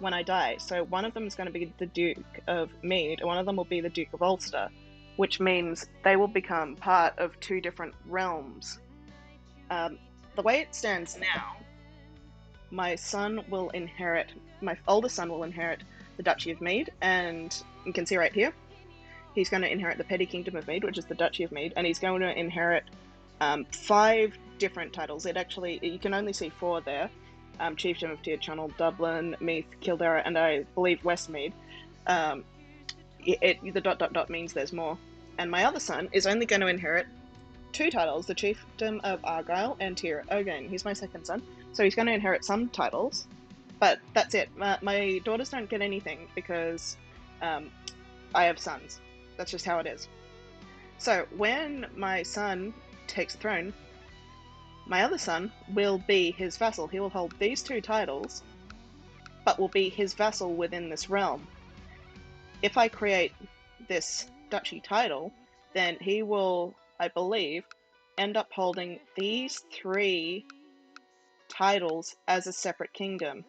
when I die. So one of them is going to be the Duke of Mead, and one of them will be the Duke of Ulster, which means they will become part of 2 different realms. The way it stands now, my oldest son will inherit the Duchy of Mead, and you can see right here, he's going to inherit the Petty Kingdom of Mead, which is the Duchy of Mead, and he's going to inherit 5 different titles. You can only see 4 there. Chieftain of Tyrconnell, Dublin, Meath, Kildare, and I believe Westmead. The ... means there's more. And my other son is only going to inherit 2 titles, the Chiefdom of Argyll and Tir Ogain. He's my second son, so he's going to inherit some titles, but that's it. My daughters don't get anything because I have sons. That's just how it is. So when my son takes the throne, my other son will be his vassal. He will hold these 2 titles, but will be his vassal within this realm. If I create this duchy title, then he will, I believe, end up holding these 3 titles as a separate kingdom.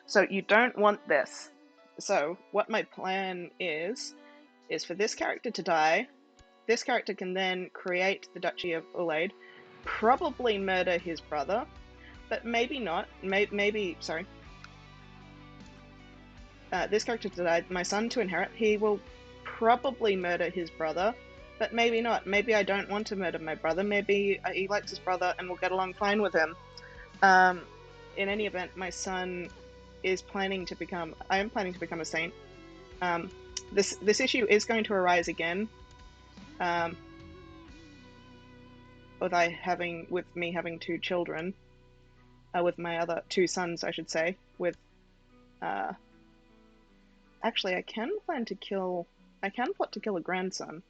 So you don't want this. So what my plan is for this character to die. This character can then create the Duchy of Ulaid, probably murder his brother, but maybe not. This character to die, my son to inherit, he will probably murder his brother, but maybe not. Maybe I don't want to murder my brother. Maybe he likes his brother and will get along fine with him. In any event, my son is planning to become... I am planning to become a saint. This issue is going to arise again. With me having 2 children, with my other 2 sons, I should say, with Actually, I can plot to kill a grandson.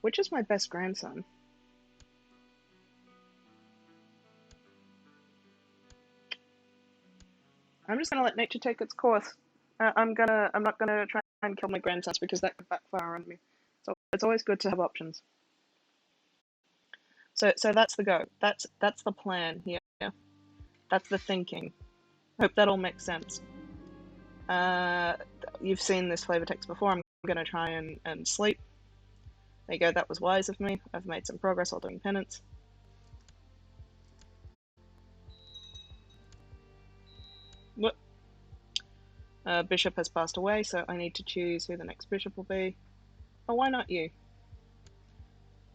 Which is my best grandson? I'm just gonna let nature take its course. I'm not gonna try and kill my grandsons because that could backfire on me. So it's always good to have options. So that's the go. That's the plan here. That's the thinking. Hope that all makes sense. You've seen this flavor text before. I'm gonna try and sleep. There you go. That was wise of me. I've made some progress while doing penance. What? Bishop has passed away, so I need to choose who the next bishop will be. Oh, why not you?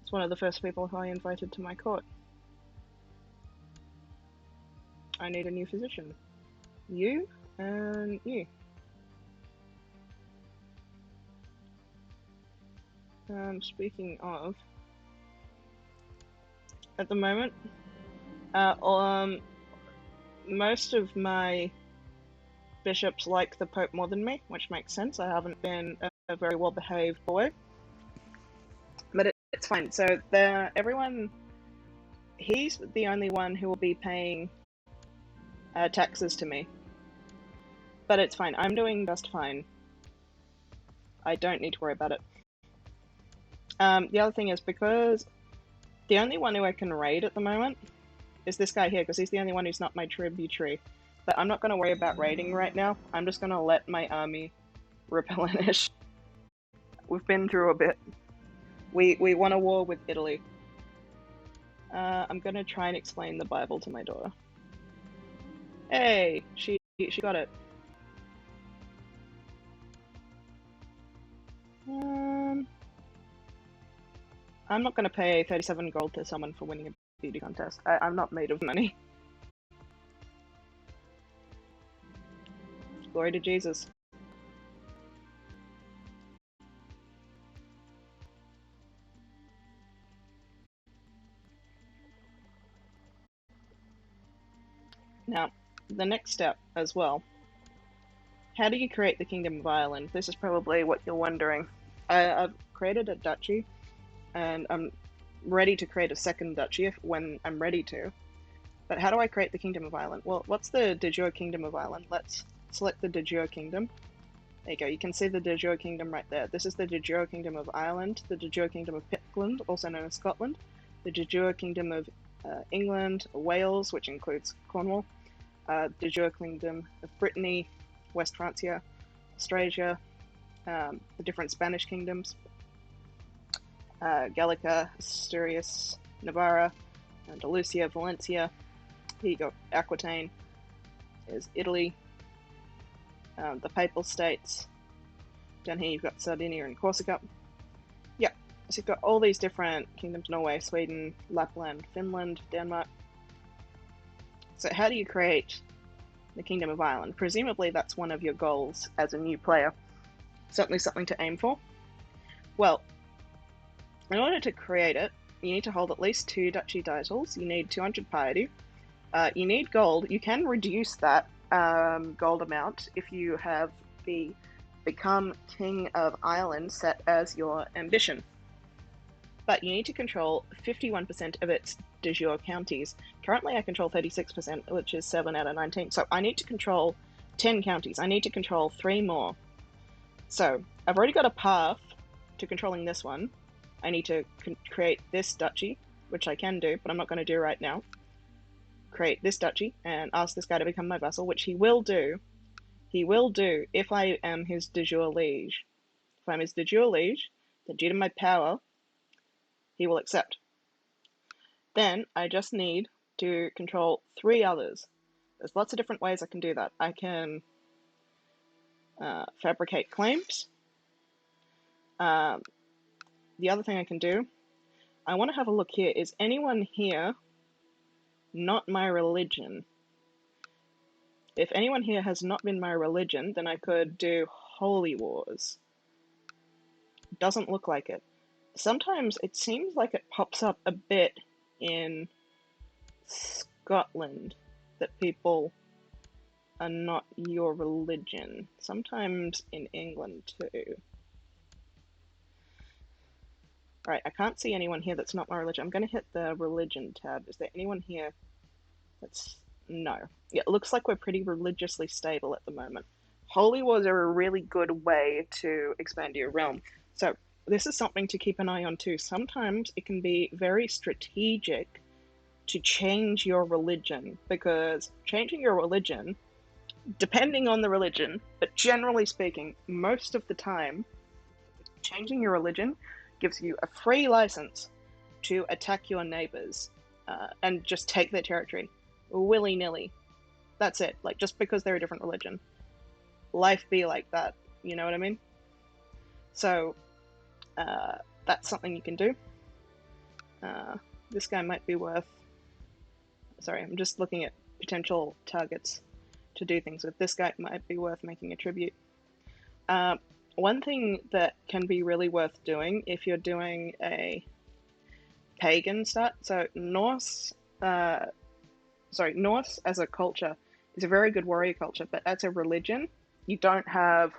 It's one of the first people who I invited to my court. I need a new physician. You and you. Speaking of, at the moment, most of my bishops like the Pope more than me, which makes sense. I haven't been a very well-behaved boy, but it's fine. So everyone, he's the only one who will be paying taxes to me, but it's fine. I'm doing just fine. I don't need to worry about it. The other thing is, because the only one who I can raid at the moment is this guy here, because he's the only one who's not my tributary. But I'm not going to worry about raiding right now. I'm just going to let my army replenish. We've been through a bit. We won a war with Italy. I'm going to try and explain the Bible to my daughter. Hey, she got it. I'm not going to pay 37 gold to someone for winning a beauty contest. I'm not made of money. Glory to Jesus. Now, the next step as well. How do you create the Kingdom of Ireland? This is probably what you're wondering. I've created a duchy, and I'm ready to create a second duchy when I'm ready to. But how do I create the Kingdom of Ireland? Well, what's the de jure Kingdom of Ireland? Let's select the de jure Kingdom. There you go. You can see the de jure Kingdom right there. This is the de jure Kingdom of Ireland, the de jure Kingdom of Pictland, also known as Scotland, the de jure Kingdom of England, Wales, which includes Cornwall, de jure Kingdom of Brittany, West Francia, Austrasia, the different Spanish kingdoms, Gallica, Asturias, Navarra, Andalusia, Valencia. Here you go, Aquitaine is Italy, the Papal States. Down here you've got Sardinia and Corsica. Yeah, so you've got all these different kingdoms: Norway, Sweden, Lapland, Finland, Denmark. So how do you create the Kingdom of Ireland? Presumably that's one of your goals as a new player. Certainly something to aim for. Well, in order to create it, you need to hold at least 2 duchy titles. You need 200 piety. You need gold. You can reduce that gold amount if you have the Become King of Ireland set as your ambition. But you need to control 51% of its de jure counties. Currently I control 36%, which is 7 out of 19. So I need to control 10 counties. I need to control 3 more. So I've already got a path to controlling this one. I need to create this duchy, which I can do, but I'm not going to do right now. Create this duchy and ask this guy to become my vassal, which he will do. He will do if I am his de jure liege. If I'm his de jure liege, then due to my power, he will accept. Then I just need to control 3 others. There's lots of different ways I can do that. I can fabricate claims. The other thing I can do, I want to have a look here. Is anyone here not my religion? If anyone here has not been my religion, then I could do holy wars. Doesn't look like it. Sometimes it seems like it pops up a bit in Scotland that people are not your religion. Sometimes in England too. Alright, I can't see anyone here that's not my religion. I'm going to hit the religion tab. Is there anyone here that's... No. Yeah, it looks like we're pretty religiously stable at the moment. Holy wars are a really good way to expand your realm. So this is something to keep an eye on too. Sometimes it can be very strategic to change your religion, because changing your religion, depending on the religion, but generally speaking, most of the time, changing your religion gives you a free license to attack your neighbors and just take their territory willy-nilly. That's it. Like, just because they're a different religion. Life be like that. You know what I mean? So, that's something you can do. This guy might be worth... Sorry, I'm just looking at potential targets to do things with. This guy might be worth making a tribute. One thing that can be really worth doing if you're doing a pagan start, so Norse as a culture is a very good warrior culture, but as a religion, you don't have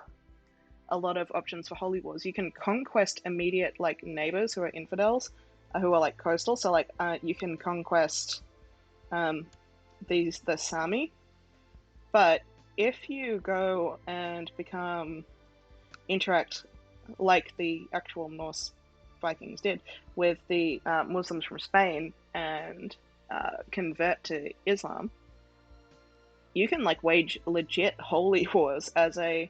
a lot of options for holy wars. You can conquest immediate like neighbors who are infidels, who are like coastal. So like you can conquest the Sami, but if you go and interact like the actual Norse Vikings did with the Muslims from Spain and convert to Islam, you can like wage legit holy wars as a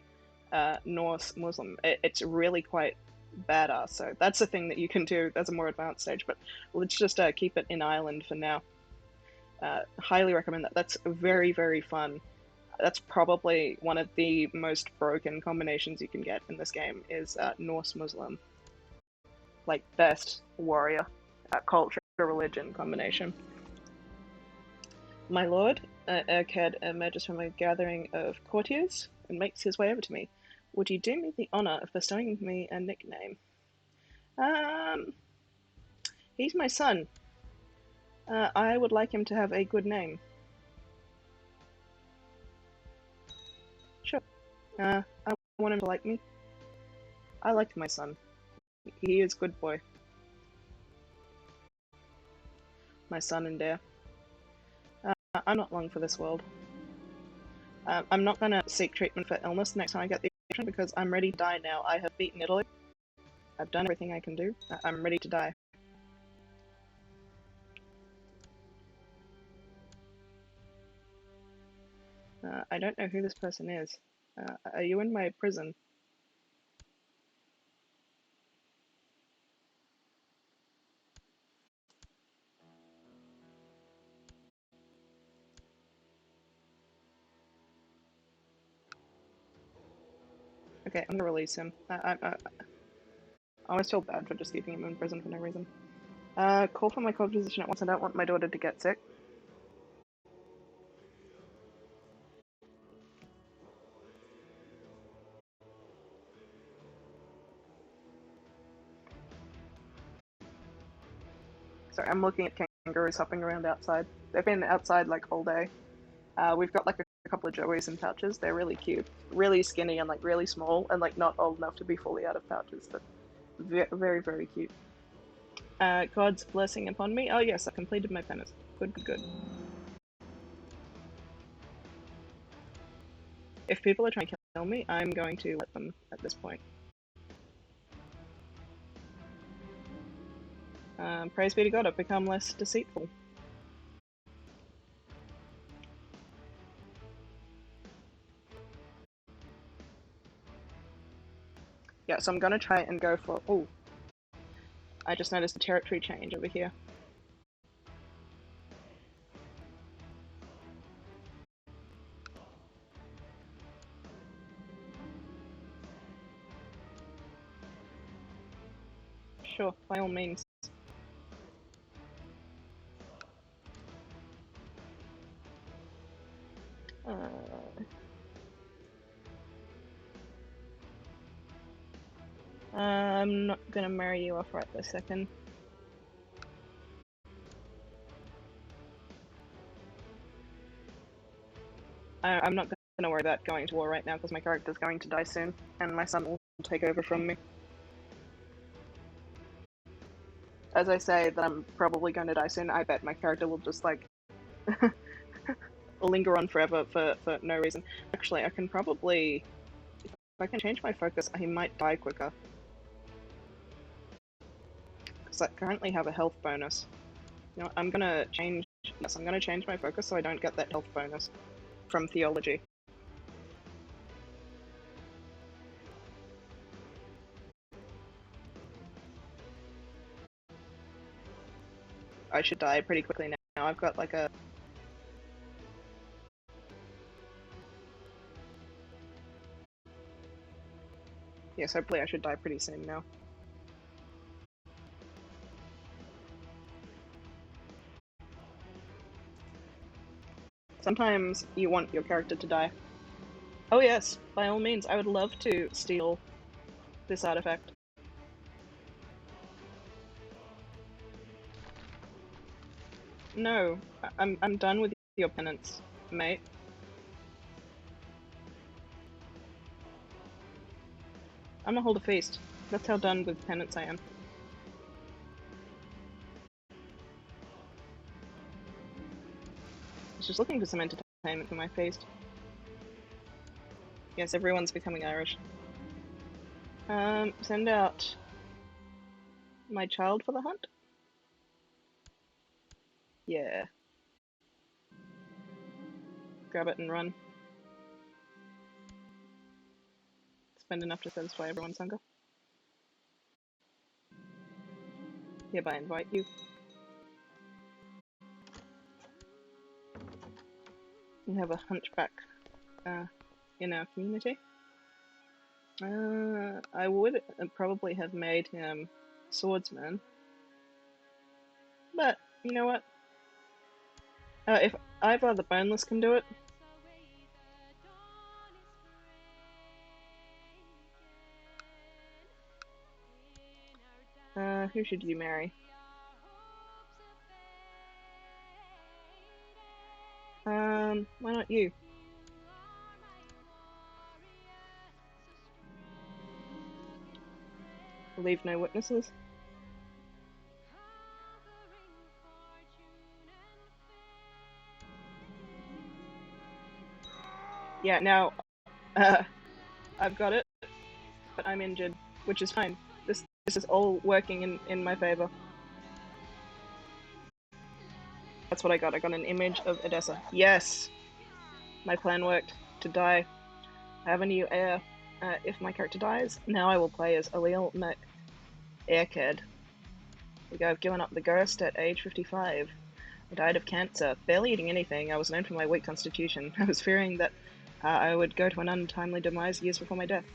Norse Muslim. It's really quite badass. So that's a thing that you can do. That's a more advanced stage, but let's just keep it in Ireland for now. Highly recommend that. That's very, very fun. That's probably one of the most broken combinations you can get in this game is Norse Muslim. Like, best warrior culture religion combination. My lord, Erked emerges from a gathering of courtiers and makes his way over to me. Would you do me the honor of bestowing me a nickname? He's my son. I would like him to have a good name. Sure. I want him to like me. I like my son. He is good boy. My son and heir. I'm not long for this world. I'm not going to seek treatment for illness next time I get the option because I'm ready to die now. I have beaten Italy. I've done everything I can do. I'm ready to die. I don't know who this person is. Are you in my prison? Okay, I'm gonna release him. I always feel bad for just keeping him in prison for no reason. Call for my court position at once. I don't want my daughter to get sick. Sorry, I'm looking at kangaroos hopping around outside. They've been outside like all day. We've got like a couple of joeys in pouches. They're really cute, really skinny and like really small and like not old enough to be fully out of pouches, but very, very cute. God's blessing upon me. Oh yes, I completed my penance. Good, good, good. If people are trying to kill me, I'm going to let them at this point. Praise be to God, I've become less deceitful. Yeah, so I'm gonna try and go for... Oh, I just noticed a territory change over here. Sure, by all means. I'm not gonna marry you off right this second. I'm not gonna worry about going to war right now because my character's going to die soon, and my son will take over from me. As I say that I'm probably going to die soon, I bet my character will just like linger on forever for no reason. Actually, I can probably, if I can change my focus, he might die quicker. Because I currently have a health bonus. You know, I'm gonna change my focus so I don't get that health bonus from theology. I should die pretty quickly now. I've got like a... Yes, hopefully I should die pretty soon now. Sometimes you want your character to die. Oh yes, by all means, I would love to steal this artifact. No, I'm done with your penance, mate. I'm gonna hold a feast. That's how done with penance I am. I was just looking for some entertainment for my feast. Yes, everyone's becoming Irish. Send out my child for the hunt? Yeah. Grab it and run. Spend enough to satisfy everyone's hunger. Hereby invite you. We have a hunchback in our community. I would probably have made him swordsman, but you know what? If Ivar the Boneless can do it, who should you marry? Why not you? Leave no witnesses. Yeah, now, I've got it, but I'm injured, which is fine. This is all working in my favor. That's what I got. I got an image of Edessa. Yes! My plan worked. To die. I have a new heir. If my character dies, now I will play as Alil Airked. I've given up the ghost at age 55. I died of cancer, barely eating anything. I was known for my weak constitution. I was fearing that I would go to an untimely demise years before my death.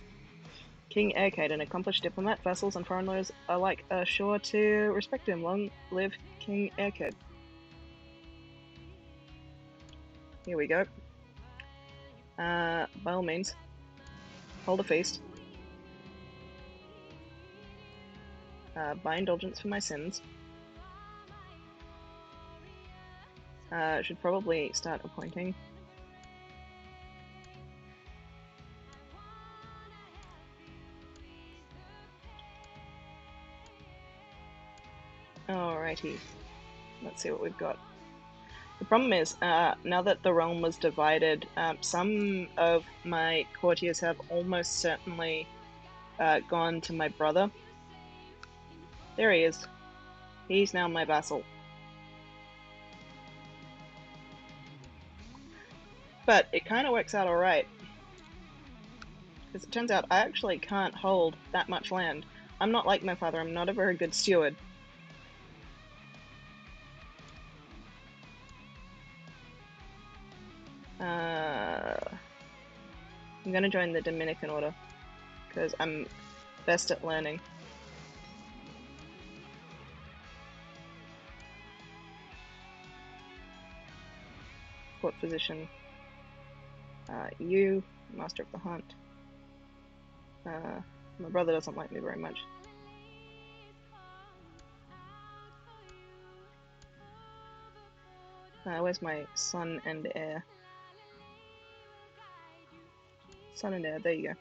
King Airkade, an accomplished diplomat, vassals and foreigners alike are sure to respect him. Long live King Airkade. Here we go. By all means, hold a feast. Buy indulgence for my sins. Should probably start appointing. Alrighty. Let's see what we've got. The problem is, now that the realm was divided, some of my courtiers have almost certainly gone to my brother. There he is. He's now my vassal. But it kind of works out alright. Because it turns out I actually can't hold that much land. I'm not like my father, I'm not a very good steward. I'm gonna join the Dominican order, because I'm best at learning. Court physician. You, master of the hunt. My brother doesn't like me very much. Where's my son and heir? Sun and air, there you go.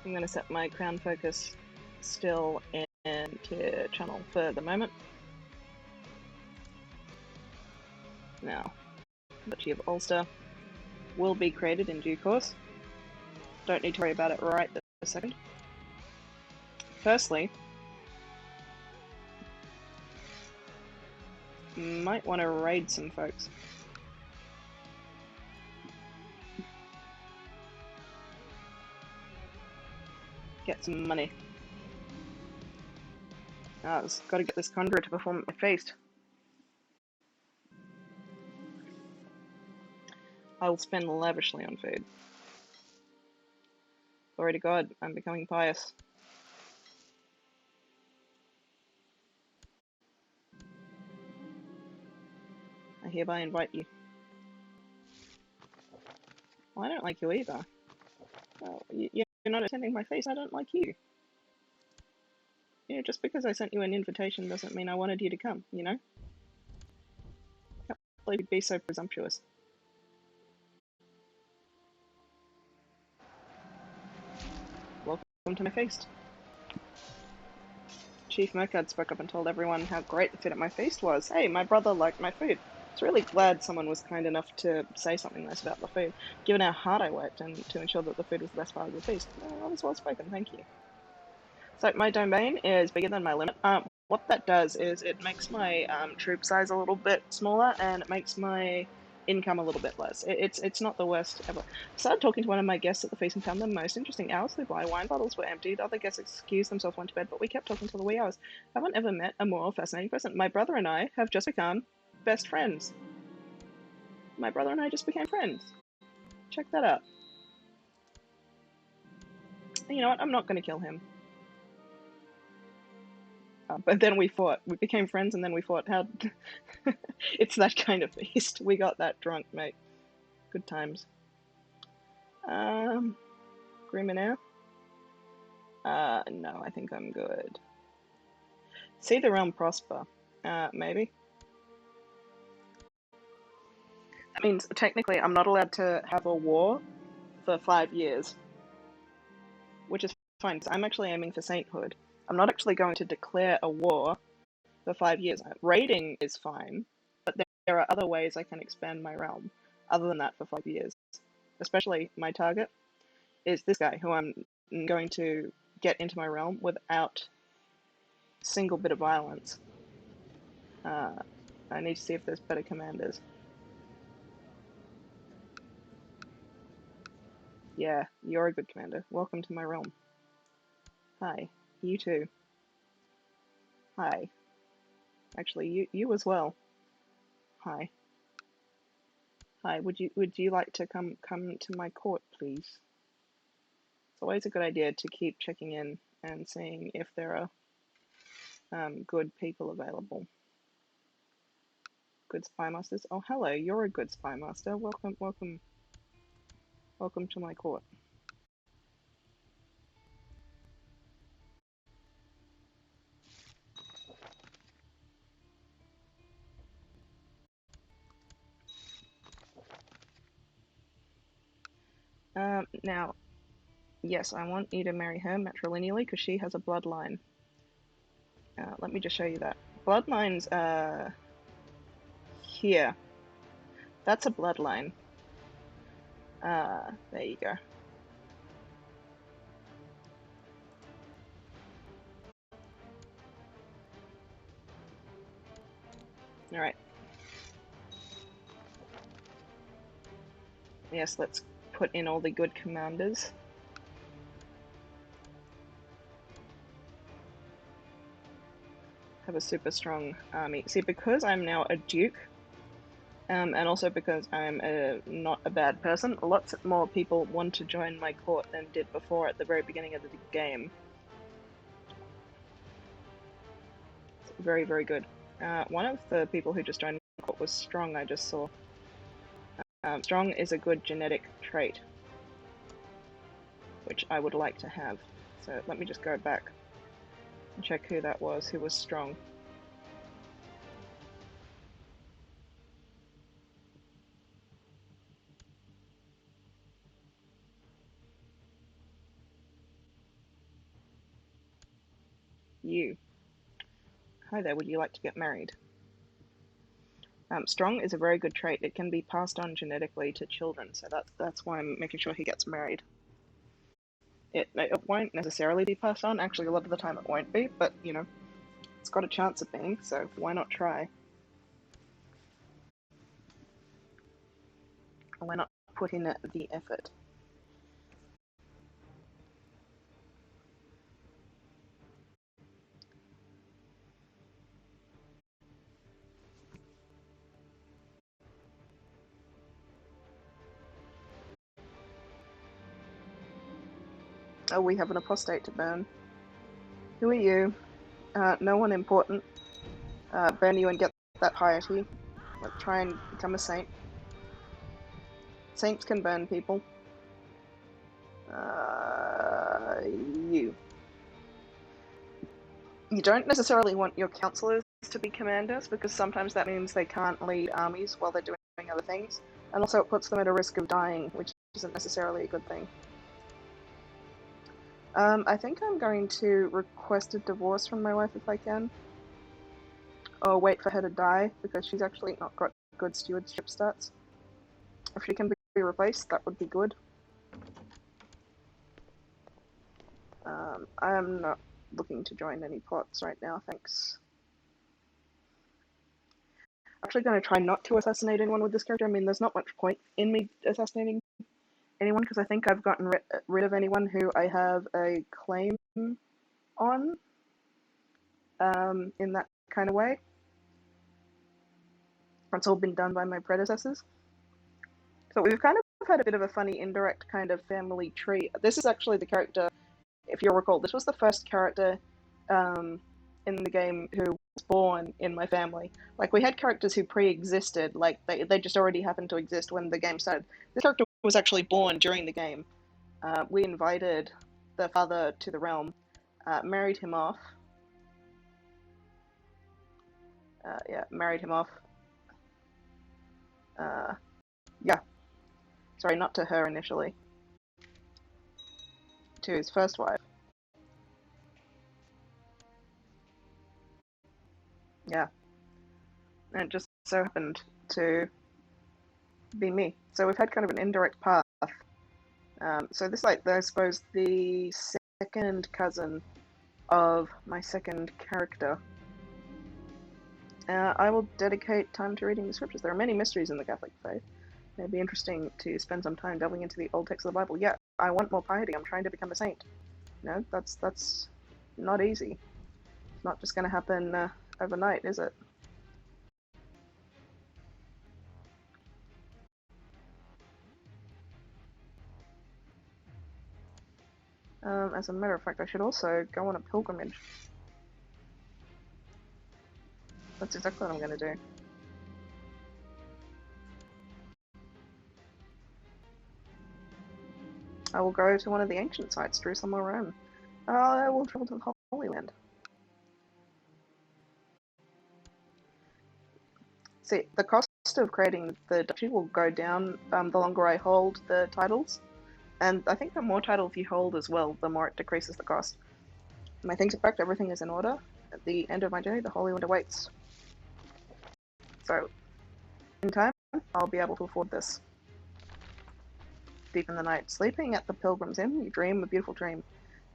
I'm going to set my crown focus still and tier channel for the moment. Now, Duchy of Ulster will be created in due course. Don't need to worry about it right this second. Firstly, might want to raid some folks. Get some money. I've got to get this conjurer to perform at my feast. I will spend lavishly on food. Glory to God, I'm becoming pious. I hereby invite you. Well, I don't like you either. Well, you're not attending my feast, I don't like you. Yeah, just because I sent you an invitation doesn't mean I wanted you to come, you know? I can't believe you'd be so presumptuous. Welcome to my feast. Chief Mercad spoke up and told everyone how great the food at my feast was. Hey, my brother liked my food. I was really glad someone was kind enough to say something nice about the food, given how hard I worked and to ensure that the food was the best part of the feast. That was well spoken, thank you. So my domain is bigger than my limit. What that does is it makes my troop size a little bit smaller, and it makes my income a little bit less. It's not the worst ever. I started talking to one of my guests at the feast and found the most interesting hours flew by. Wine bottles were emptied, other guests excused themselves, went to bed, but we kept talking till the wee hours. I haven't ever met a more fascinating person. My brother and I have just become best friends. My brother and I just became friends. Check that out. And you know what? I'm not going to kill him. But then we fought. We became friends and then we fought. How? It's that kind of feast. We got that drunk, mate. Good times. Grim and Air? No, I think I'm good. See the realm prosper. Maybe. That means technically I'm not allowed to have a war for 5 years. Which is fine, because I'm actually aiming for sainthood. I'm not actually going to declare a war for 5 years. Raiding is fine, but there are other ways I can expand my realm other than that for 5 years. Especially my target is this guy, who I'm going to get into my realm without a single bit of violence. I need to see if there's better commanders. Yeah, you're a good commander. Welcome to my realm. Hi. You too. Hi. Actually, you as well. Hi. Hi. Would you like to come to my court, please? It's always a good idea to keep checking in and seeing if there are good people available. Good spy masters. Oh, hello. You're a good spy master. Welcome to my court. Now, yes, I want you to marry her matrilineally because she has a bloodline. Let me just show you that. Bloodlines, here. That's a bloodline. There you go. Alright. Yes, let's put in all the good commanders. Have a super strong army. See, because I'm now a duke, and also because I'm not a bad person, lots more people want to join my court than did before at the very beginning of the game. It's very, very good. One of the people who just joined my court was Strong, I just saw. Strong is a good genetic trait, which I would like to have. So let me just go back and check who that was, who was Strong. You. Hi there, would you like to get married? Strong is a very good trait. It can be passed on genetically to children, so that's why I'm making sure he gets married. It won't necessarily be passed on. Actually, a lot of the time it won't be, but, you know, it's got a chance of being, so why not try? Why not put in the effort? Oh, we have an apostate to burn. Who are you? No one important. Burn you and get that piety. Let's try and become a saint. Saints can burn people. You. You don't necessarily want your counselors to be commanders, because sometimes that means they can't lead armies while they're doing other things, and also it puts them at a risk of dying, which isn't necessarily a good thing. I think I'm going to request a divorce from my wife if I can. Or wait for her to die, because she's actually not got good stewardship stats. If she can be replaced, that would be good. I'm not looking to join any plots right now, thanks. I'm actually going to try not to assassinate anyone with this character. I mean, there's not much point in me assassinating anyone, because I think I've gotten rid of anyone who I have a claim on, in that kind of way. It's all been done by my predecessors. So we've kind of had a bit of a funny indirect kind of family tree. This is actually the character, if you'll recall, this was the first character in the game who was born in my family. Like, we had characters who pre-existed, like they just already happened to exist when the game started. This character was actually born during the game. We invited the father to the realm, married him off. Married him off. Yeah. Sorry, not to her initially. To his first wife. Yeah. And it just so happened to be me. So we've had kind of an indirect path. So this is, like, I suppose, the second cousin of my second character. I will dedicate time to reading the scriptures. There are many mysteries in the Catholic faith. It'd be interesting to spend some time delving into the old text of the Bible. Yeah, I want more piety. I'm trying to become a saint. No, that's not easy. It's not just going to happen overnight, is it? As a matter of fact, I should also go on a pilgrimage. That's exactly what I'm going to do. I will go to one of the ancient sites, Jerusalem or Rome. I will travel to the Holy Land. See, the cost of creating the duchy will go down the longer I hold the titles, and I think the more titles you hold as well, the more it decreases the cost. My things are packed, everything is in order. At the end of my journey, the Holy Land awaits. So, in time, I'll be able to afford this. Deep in the night, sleeping at the Pilgrim's Inn, you dream a beautiful dream.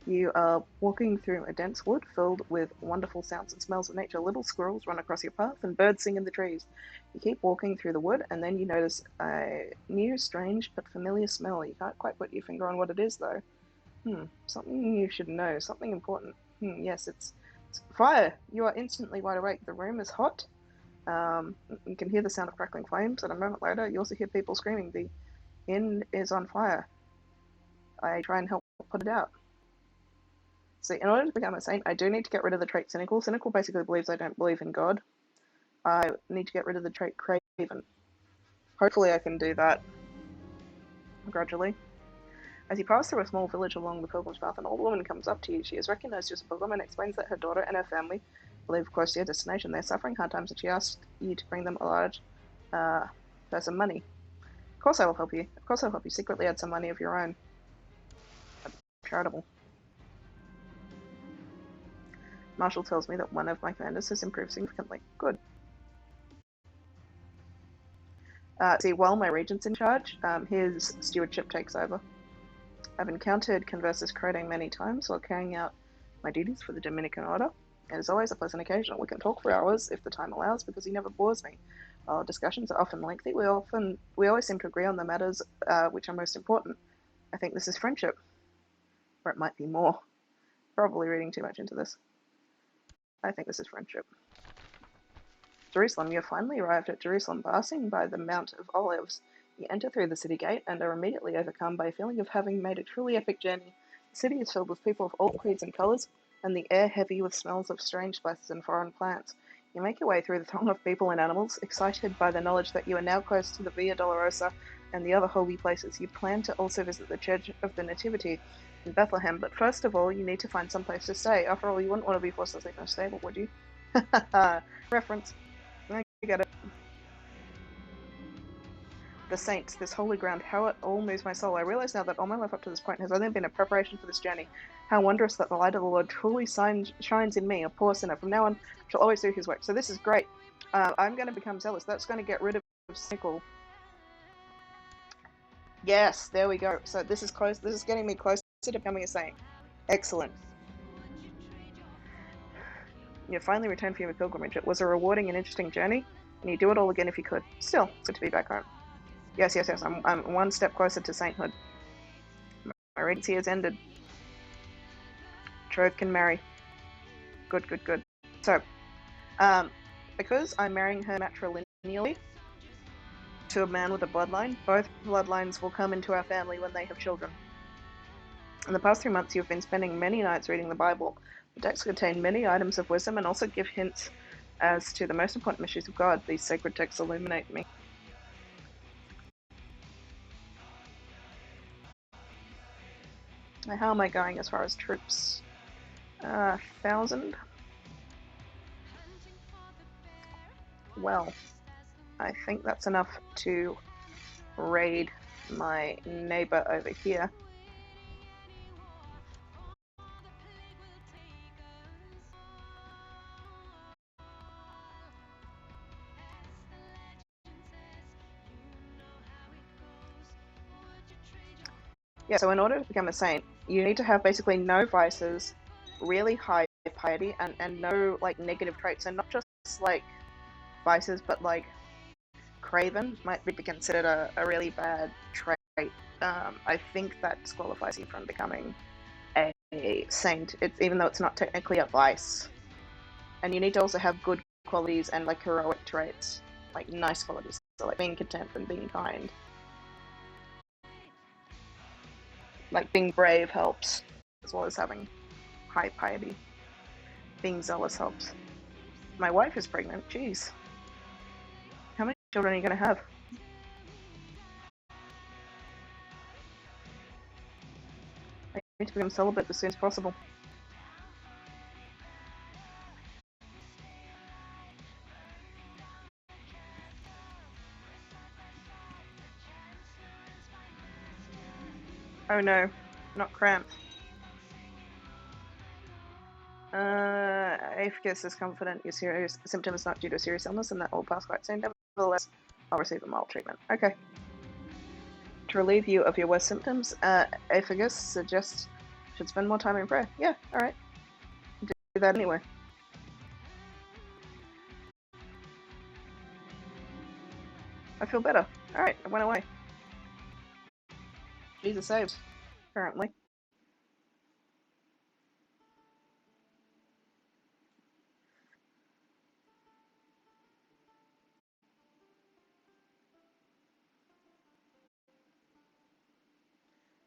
You are walking through a dense wood filled with wonderful sounds and smells of nature. Little squirrels run across your path and birds sing in the trees. You keep walking through the wood, and then you notice a new, strange, but familiar smell. You can't quite put your finger on what it is, though. Something you should know. Something important. Yes, it's fire. You are instantly wide awake. The room is hot. You can hear the sound of crackling flames, and a moment later, you also hear people screaming. The inn is on fire. I try and help put it out. So in order to become a saint, I do need to get rid of the trait cynical. Cynical basically believes I don't believe in God. I need to get rid of the trait craven. Hopefully I can do that gradually. As you pass through a small village along the pilgrim's path, an old woman comes up to you. She is recognized as a pilgrim and explains that her daughter and her family live close to your destination. They're suffering hard times, and she asks you to bring them a large for some money. Of course I will help you. Of course I'll help you. Secretly add some money of your own. Charitable. Marshall tells me that one of my commanders has improved significantly. Good. See, while my regent's in charge, his stewardship takes over. I've encountered Conversus Crotone many times while carrying out my duties for the Dominican Order. It is always a pleasant occasion. We can talk for hours if the time allows because he never bores me. Our discussions are often lengthy. We always seem to agree on the matters which are most important. I think this is friendship. Or it might be more. Probably reading too much into this. I think this is friendship. Jerusalem, you have finally arrived at Jerusalem. Passing by the Mount of Olives, you enter through the city gate and are immediately overcome by a feeling of having made a truly epic journey. The city is filled with people of all creeds and colours, and the air heavy with smells of strange spices and foreign plants. You make your way through the throng of people and animals, excited by the knowledge that you are now close to the Via Dolorosa and the other holy places. You plan to also visit the Church of the Nativity in Bethlehem, but first of all, you need to find some place to stay. After all, you wouldn't want to be forced to sleep in a stable, would you? Reference. I get it. The saints, this holy ground, how it all moves my soul. I realize now that all my life up to this point has only been a preparation for this journey. How wondrous that the light of the Lord truly shines in me, a poor sinner. From now on, I shall always do his work. So this is great. I'm going to become zealous. That's going to get rid of cynical. Yes, there we go. So this is close. This is getting me closer to becoming a saint. Excellent. You finally returned from your pilgrimage. It was a rewarding and interesting journey, and you'd do it all again if you could. Still, it's good to be back home. Yes. I'm one step closer to sainthood. My regency has ended. Trove can marry. Good. So, because I'm marrying her matrilineally to a man with a bloodline, both bloodlines will come into our family when they have children. In the past 3 months, you've been spending many nights reading the Bible. The texts contain many items of wisdom and also give hints as to the most important mysteries of God. These sacred texts illuminate me. How am I going as far as troops? 1,000? Well, I think that's enough to raid my neighbor over here. Yeah, so in order to become a saint, you need to have basically no vices, really high piety, and no like negative traits. And not just like vices, but like craven might be considered a really bad trait. I think that disqualifies you from becoming a saint. Even though it's not technically a vice. And you need to also have good qualities and like heroic traits, like nice qualities, so like being content and being kind. Like being brave helps, as well as having high piety. Being zealous helps. My wife is pregnant. Jeez. How many children are you going to have? I need to become celibate as soon as possible. Oh no, not cramps. Aphicus is confident your serious symptoms not due to a serious illness and that will pass quite soon. Nevertheless, I'll receive a mild treatment. Okay. To relieve you of your worst symptoms, Aphicus suggests you should spend more time in prayer. Yeah, alright. Do that anyway. I feel better. Alright, it went away. Jesus saves, apparently.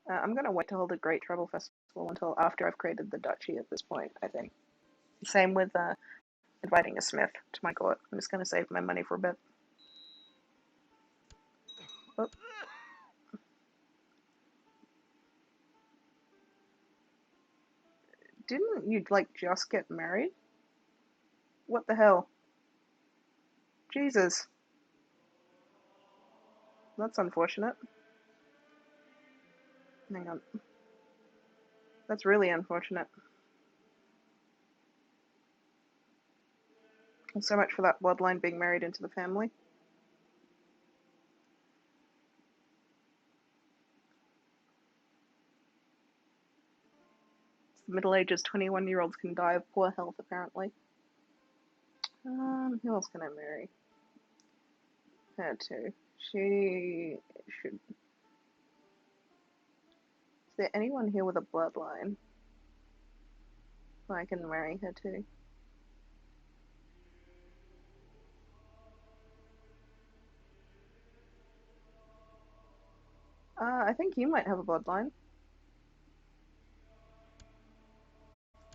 I'm going to wait to hold a Great Trouble Festival until after I've created the duchy at this point, I think. Same with inviting a smith to my court. I'm just going to save my money for a bit. Oh. Didn't you, like, just get married? What the hell? Jesus. That's unfortunate. Hang on. That's really unfortunate. So much for that bloodline being married into the family. Middle ages 21-year-olds can die of poor health, apparently. Who else can I marry? Her too. She should. Is there anyone here with a bloodline? I can marry her too. I think you might have a bloodline.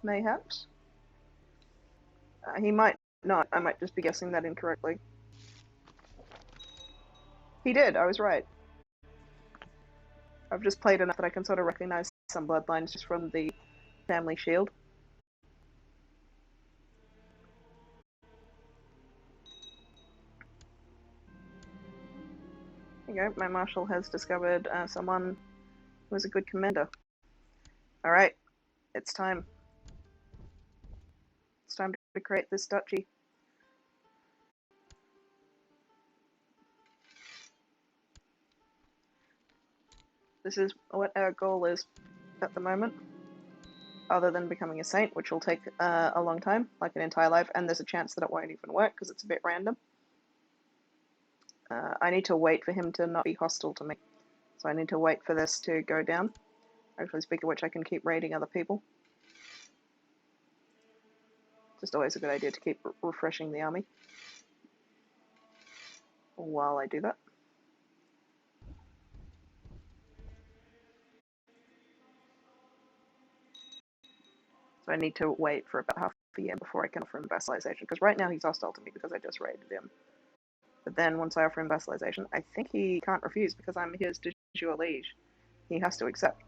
Mayhaps. He might not. I might just be guessing that incorrectly. He did. I was right. I've just played enough that I can sort of recognize some bloodlines just from the family shield. There you go. My marshal has discovered someone who is a good commander. All right. It's time. It's time to create this duchy. This is what our goal is at the moment, other than becoming a saint, which will take a long time, like an entire life, and there's a chance that it won't even work because it's a bit random. I need to wait for him to not be hostile to me. So I need to wait for this to go down. Actually, speaking of which, I can keep raiding other people. Just always a good idea to keep refreshing the army while I do that. So I need to wait for about half a year before I can offer him vassalization, because right now he's hostile to me because I just raided him. But then once I offer him vassalization, I think he can't refuse because I'm his de jure liege. He has to accept.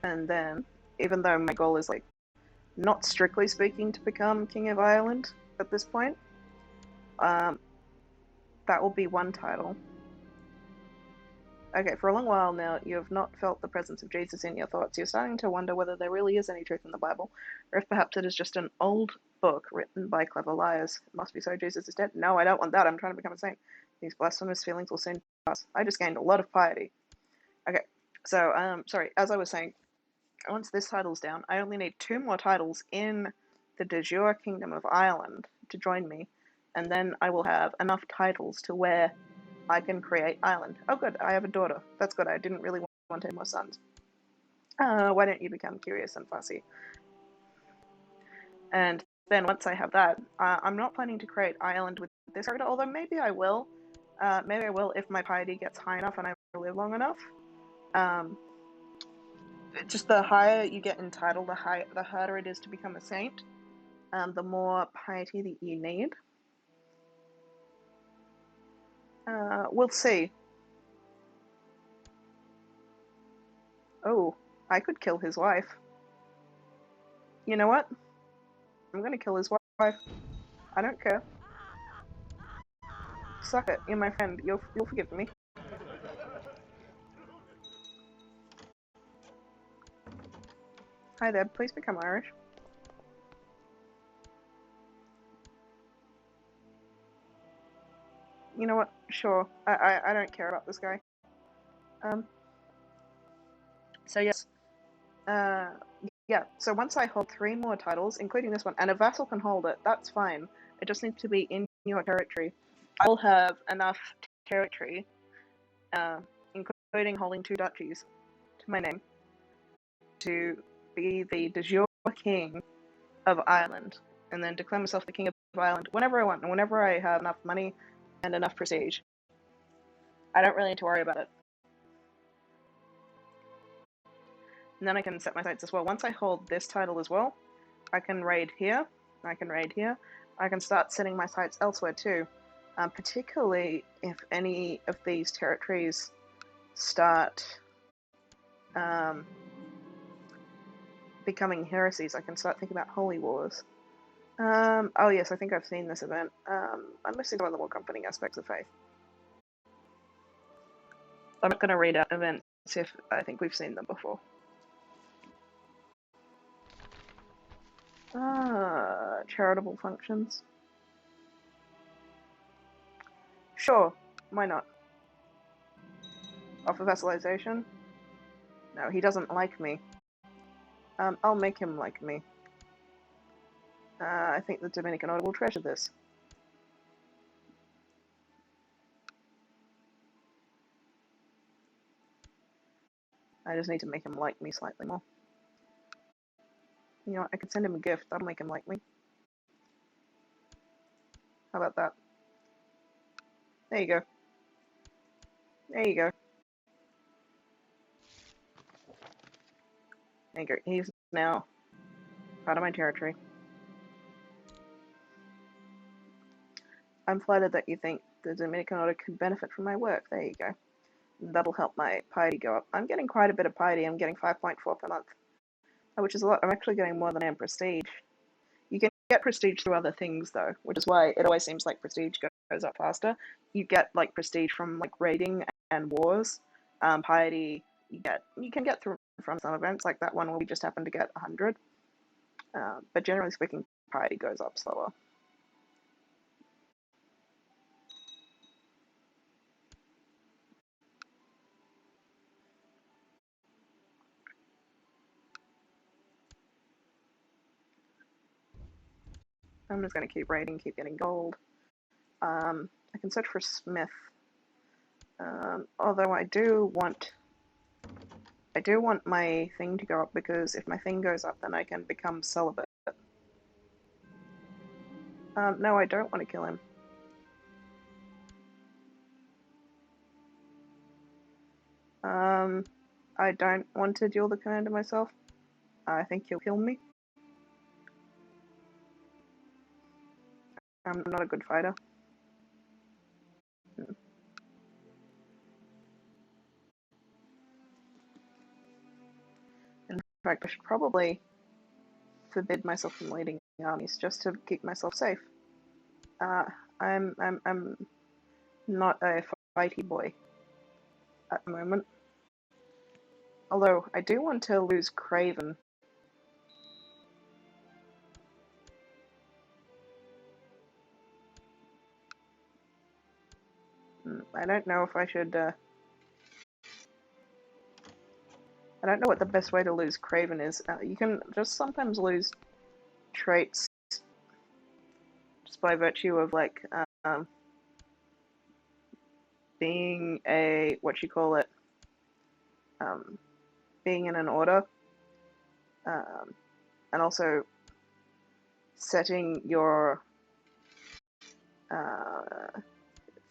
And then, even though my goal is, like, not strictly speaking to become King of Ireland at this point, that will be one title. Okay, for a long while now, you have not felt the presence of Jesus in your thoughts. You're starting to wonder whether there really is any truth in the Bible, or if perhaps it is just an old book written by clever liars. It must be so Jesus is dead. No, I don't want that. I'm trying to become a saint. These blasphemous feelings will soon pass. I just gained a lot of piety. Okay, so, sorry, as I was saying, once this title's down, I only need 2 more titles in the de jure Kingdom of Ireland to join me, and then I will have enough titles to where I can create Ireland. Oh good, I have a daughter. That's good, I didn't really want any more sons. Why don't you become curious and fussy? And then once I have that, I'm not planning to create Ireland with this character, although maybe I will. Maybe I will if my piety gets high enough and I live long enough. Just the higher you get in title, the harder it is to become a saint. The more piety that you need. We'll see. Oh, I could kill his wife. You know what? I'm gonna kill his wife. I don't care. Suck it. You're my friend. You'll forgive me. Hi there. Please become Irish. You know what? Sure. I don't care about this guy. So yes. Yeah. So once I hold 3 more titles, including this one, and a vassal can hold it, that's fine. It just needs to be in your territory. I'll have enough territory, including holding 2 duchies to my name, to be the de jure king of Ireland, and then declare myself the king of Ireland whenever I want, and whenever I have enough money and enough prestige. I don't really need to worry about it. And then I can set my sights as well. Once I hold this title as well, I can raid here, I can raid here, I can start setting my sights elsewhere too. Particularly if any of these territories start becoming heresies, I can start thinking about holy wars. Oh yes, I think I've seen this event. I'm missing some of the more comforting aspects of faith. I'm not going to read out events if I think we've seen them before. Charitable functions. Sure, why not? Offer vassalization? No, he doesn't like me. I'll make him like me. I think the Dominican Order will treasure this. I just need to make him like me slightly more. You know what, I could send him a gift, that'll make him like me. How about that? There you go. There you go. There you go. He's now part of my territory. I'm flattered that you think the Dominican Order could benefit from my work. There you go. That'll help my piety go up. I'm getting quite a bit of piety. I'm getting 5.4 per month, which is a lot. I'm actually getting more than I am prestige. You can get prestige through other things though, which is why it always seems like prestige goes up faster. You get like prestige from like raiding and wars. Piety you can get through from some events like that one where we just happened to get 100. But generally speaking, piety goes up slower. I'm just going to keep raiding, keep getting gold. I can search for Smith. Although I do want my thing to go up, because if my thing goes up, then I can become celibate. No, I don't want to kill him. I don't want to duel the commander myself. I think he'll kill me. I'm not a good fighter. In fact, I should probably forbid myself from leading armies just to keep myself safe. I'm not a fighty boy at the moment. Although I do want to lose Craven. I don't know if I should. I don't know what the best way to lose Craven is. You can just sometimes lose traits just by virtue of like being a being in an order, and also setting your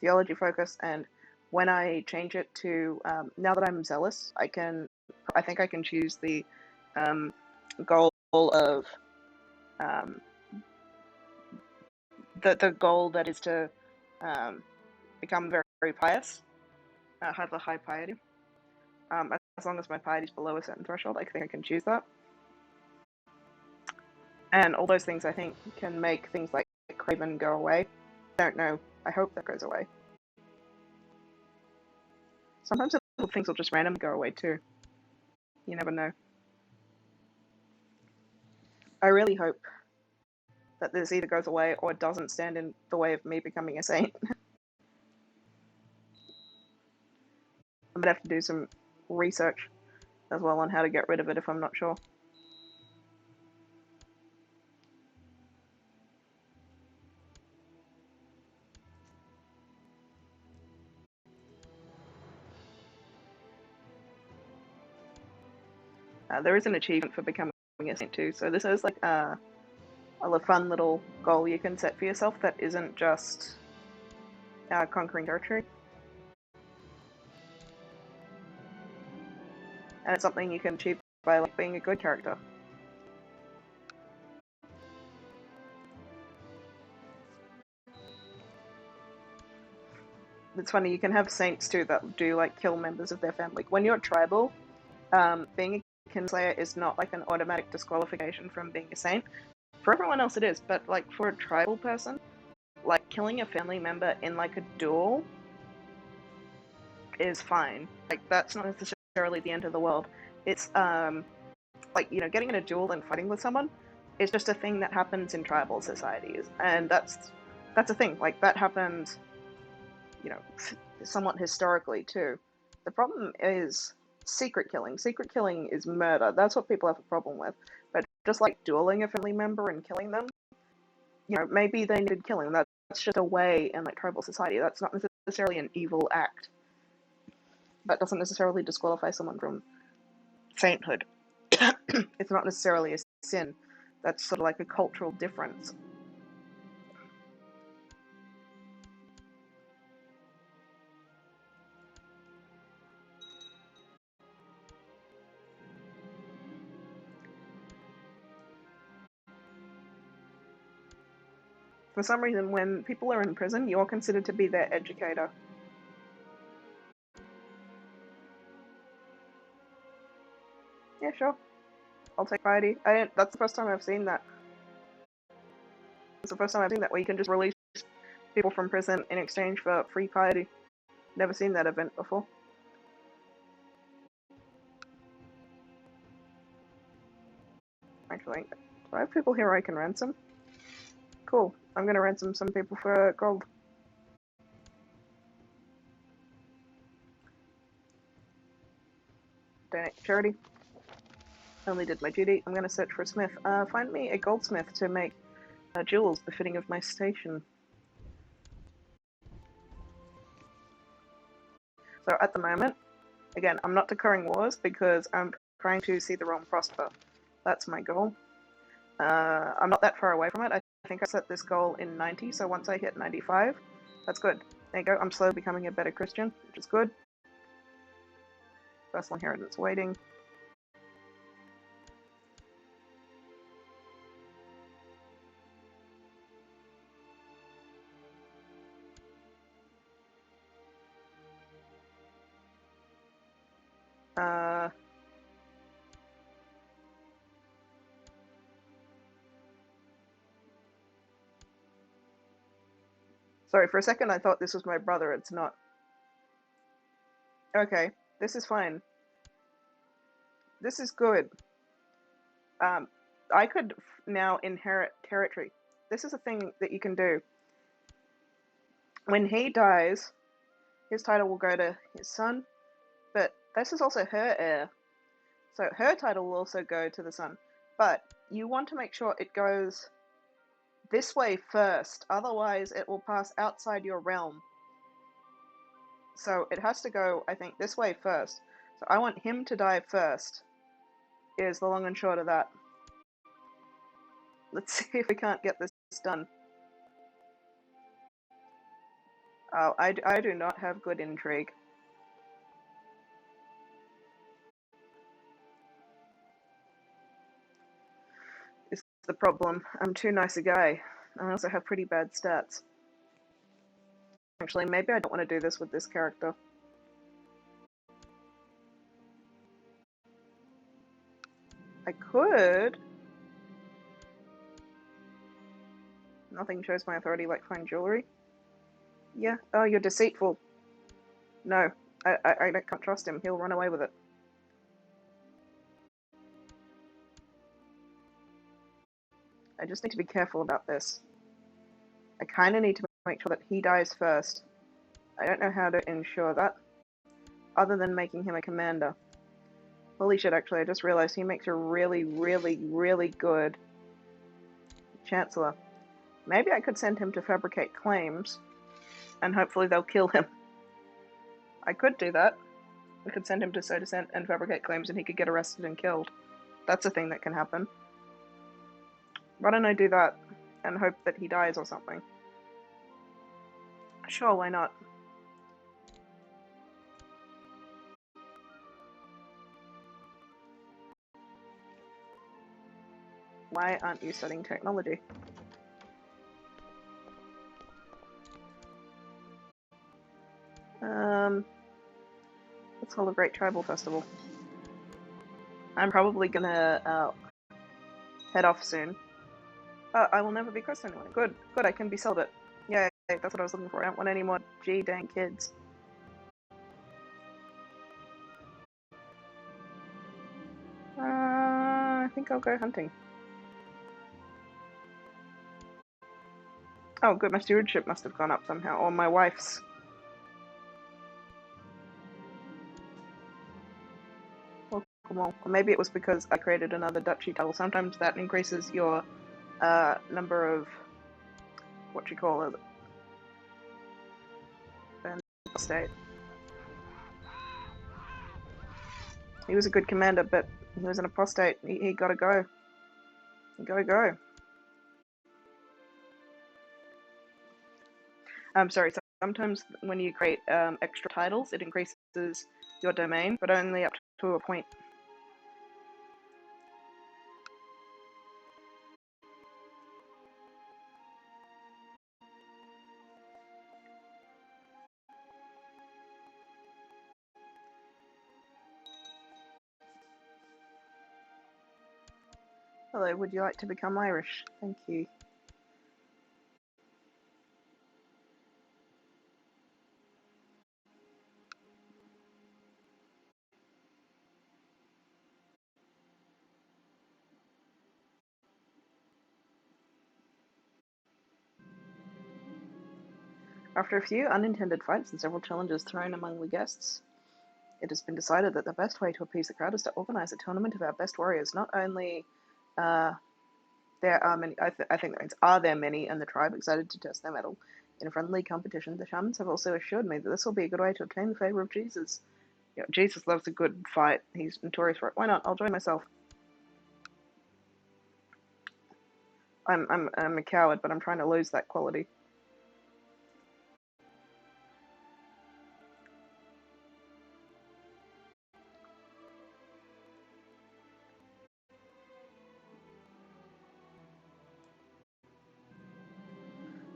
theology focus. And when I change it to now that I'm zealous, I think I can choose the goal of the goal that is to become very, very pious, have a high piety. As long as my piety is below a certain threshold, I think I can choose that. And all those things, I think, can make things like Craven go away. I don't know. I hope that goes away. Sometimes little things will just randomly go away too. You never know. I really hope that this either goes away or doesn't stand in the way of me becoming a saint. I'm gonna have to do some research as well on how to get rid of it if I'm not sure. There is an achievement for becoming a saint too, so this is like a fun little goal you can set for yourself that isn't just conquering territory. And it's something you can achieve by like being a good character. It's funny, you can have saints too that do like kill members of their family. When you're tribal, being a kinslayer is not like an automatic disqualification from being a saint. For everyone else it is, but like for a tribal person, like killing a family member in like a duel is fine. Like that's not necessarily the end of the world. It's like, you know, getting in a duel and fighting with someone is just a thing that happens in tribal societies, and that's a thing. Like that happens, you know, somewhat historically too. The problem is secret killing. Secret killing is murder. That's what people have a problem with. But just like dueling a family member and killing them, you know, maybe they needed killing. That's just a way in like tribal society. That's not necessarily an evil act. That doesn't necessarily disqualify someone from sainthood. It's not necessarily a sin. That's sort of like a cultural difference. For some reason, when people are in prison, you're considered to be their educator. Yeah, sure. I'll take piety. That's the first time I've seen that. It's the first time I've seen that where you can just release people from prison in exchange for free piety. Never seen that event before. Actually, do I have people here I can ransom? Cool. I'm gonna ransom some people for gold. Donate to charity. Only did my duty. I'm gonna search for a smith. Find me a goldsmith to make jewels befitting of my station. So at the moment, again, I'm not declaring wars because I'm trying to see the realm prosper. That's my goal. I'm not that far away from it. I think I set this goal in 90, so once I hit 95, that's good. There you go. I'm slowly becoming a better Christian, which is good. Vassal inheritance waiting. Sorry, for a second I thought this was my brother. It's not. Okay, this is fine. This is good. I could now inherit territory. This is a thing that you can do. When he dies, his title will go to his son, but this is also her heir. So her title will also go to the son. But you want to make sure it goes this way first, otherwise it will pass outside your realm. So it has to go, I think, this way first. So I want him to die first, is the long and short of that. Let's see if we can't get this done. Oh, I do not have good intrigue. This is the problem. I'm too nice a guy. I also have pretty bad stats. Actually, maybe I don't want to do this with this character. I could. Nothing shows my authority like fine jewelry. Yeah. Oh, you're deceitful. No, I can't trust him. He'll run away with it. I just need to be careful about this. I kind of need to make sure that he dies first. I don't know how to ensure that, other than making him a commander. Holy shit, actually, I just realized he makes a really, really, really good chancellor. Maybe I could send him to fabricate claims, and hopefully they'll kill him. I could do that. I could send him to sow dissent and fabricate claims, and he could get arrested and killed. That's a thing that can happen. Why don't I do that, and hope that he dies or something? Sure, why not? Why aren't you studying technology? Let's hold a great tribal festival. I'm probably gonna head off soon. I will never be cursed anyway. Good, good, I can be celibate. Yeah, that's what I was looking for. I don't want any more G-dang kids. I think I'll go hunting. Oh, good, my stewardship must have gone up somehow, or my wife's. Well, maybe it was because I created another duchy title. Sometimes that increases your number of what you call it, state. He was a good commander, but he was an apostate. He gotta go. He gotta go. I'm sorry. Sometimes when you create extra titles, it increases your domain, but only up to a point. Hello, would you like to become Irish? Thank you. After a few unintended fights and several challenges thrown among the guests, it has been decided that the best way to appease the crowd is to organize a tournament of our best warriors. Not only there are many, I think that means are there many in the tribe excited to test their mettle in a friendly competition. The shamans have also assured me that this will be a good way to obtain the favor of Jesus. Yeah, Jesus loves a good fight. He's notorious for it. Why not? I'll join myself. I'm a coward, but I'm trying to lose that quality.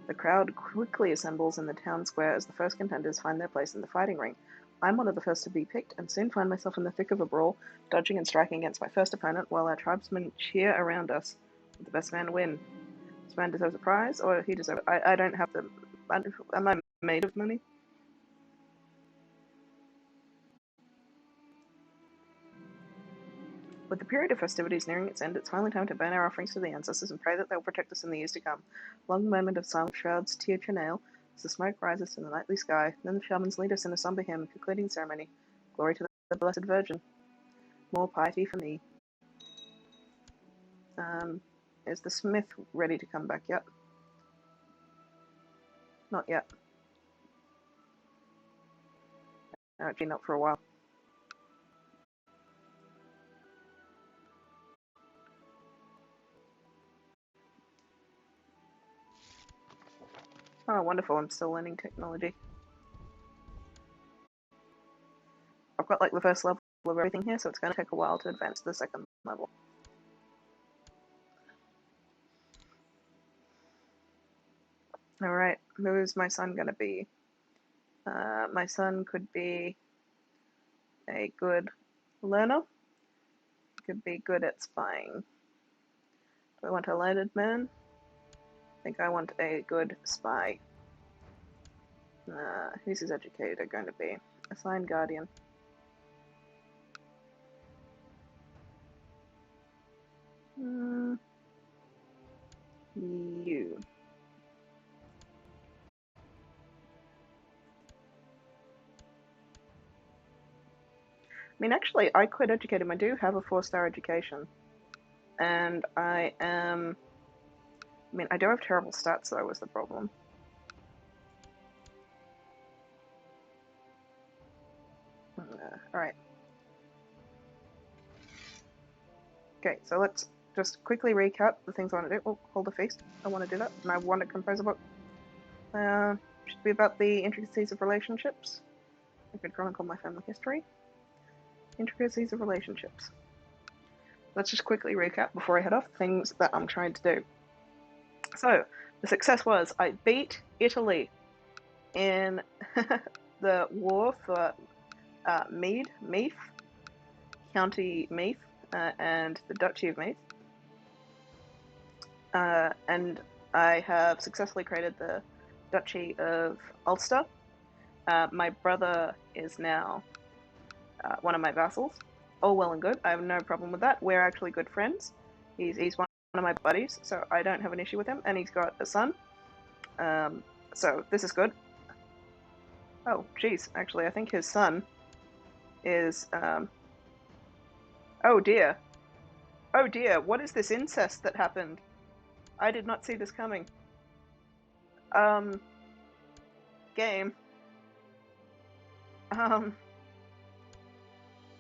The crowd quickly assembles in the town square as the first contenders find their place in the fighting ring. I'm one of the first to be picked, and soon find myself in the thick of a brawl, dodging and striking against my first opponent, while our tribesmen cheer around us. Will the best man win? This man deserves a prize, or he deserves it? I don't have the... Am I made of money? With the period of festivities nearing its end, it's finally time to burn our offerings to the ancestors and pray that they'll protect us in the years to come. Long moment of silence shrouds Tir Chanel as the smoke rises to the nightly sky. Then the shamans lead us in a somber hymn, concluding ceremony. Glory to the Blessed Virgin. More piety for me. Is the smith ready to come back yet? Not yet. Actually, not for a while. Oh, wonderful. I'm still learning technology. I've got like the first level of everything here, so it's going to take a while to advance to the second level. Alright, who is my son going to be? My son could be a good learner, could be good at spying. Do I want a learned man? I think I want a good spy. Who's his educator going to be? Assigned guardian. You. I mean, actually, I could educate him. I do have a 4-star education. And I am... I mean, I do have terrible stats, though, was the problem. Alright. Okay, so let's just quickly recap the things I want to do. Oh, hold a feast. I want to do that. And I want to compose a book. Should be about the intricacies of relationships. I could chronicle my family history. Intricacies of relationships. Let's just quickly recap before I head off things that I'm trying to do. So, the success was I beat Italy in the war for Meath, County Meath, and the Duchy of Meath. And I have successfully created the Duchy of Ulster. My brother is now one of my vassals. All well and good. I have no problem with that. We're actually good friends. He's one of my buddies, so I don't have an issue with him. And he's got a son. So this is good. Oh, geez. Actually, I think his son is. Oh dear. Oh dear. What is this incest that happened? I did not see this coming. Game.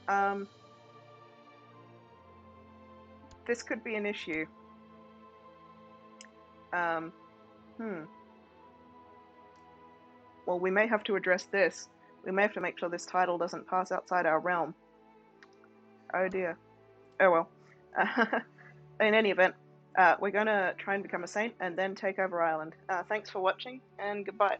Um. This could be an issue. Well, we may have to address this. We may have to make sure this title doesn't pass outside our realm. Oh dear. Oh well. In any event, we're going to try and become a saint and then take over Ireland. Thanks for watching, and goodbye.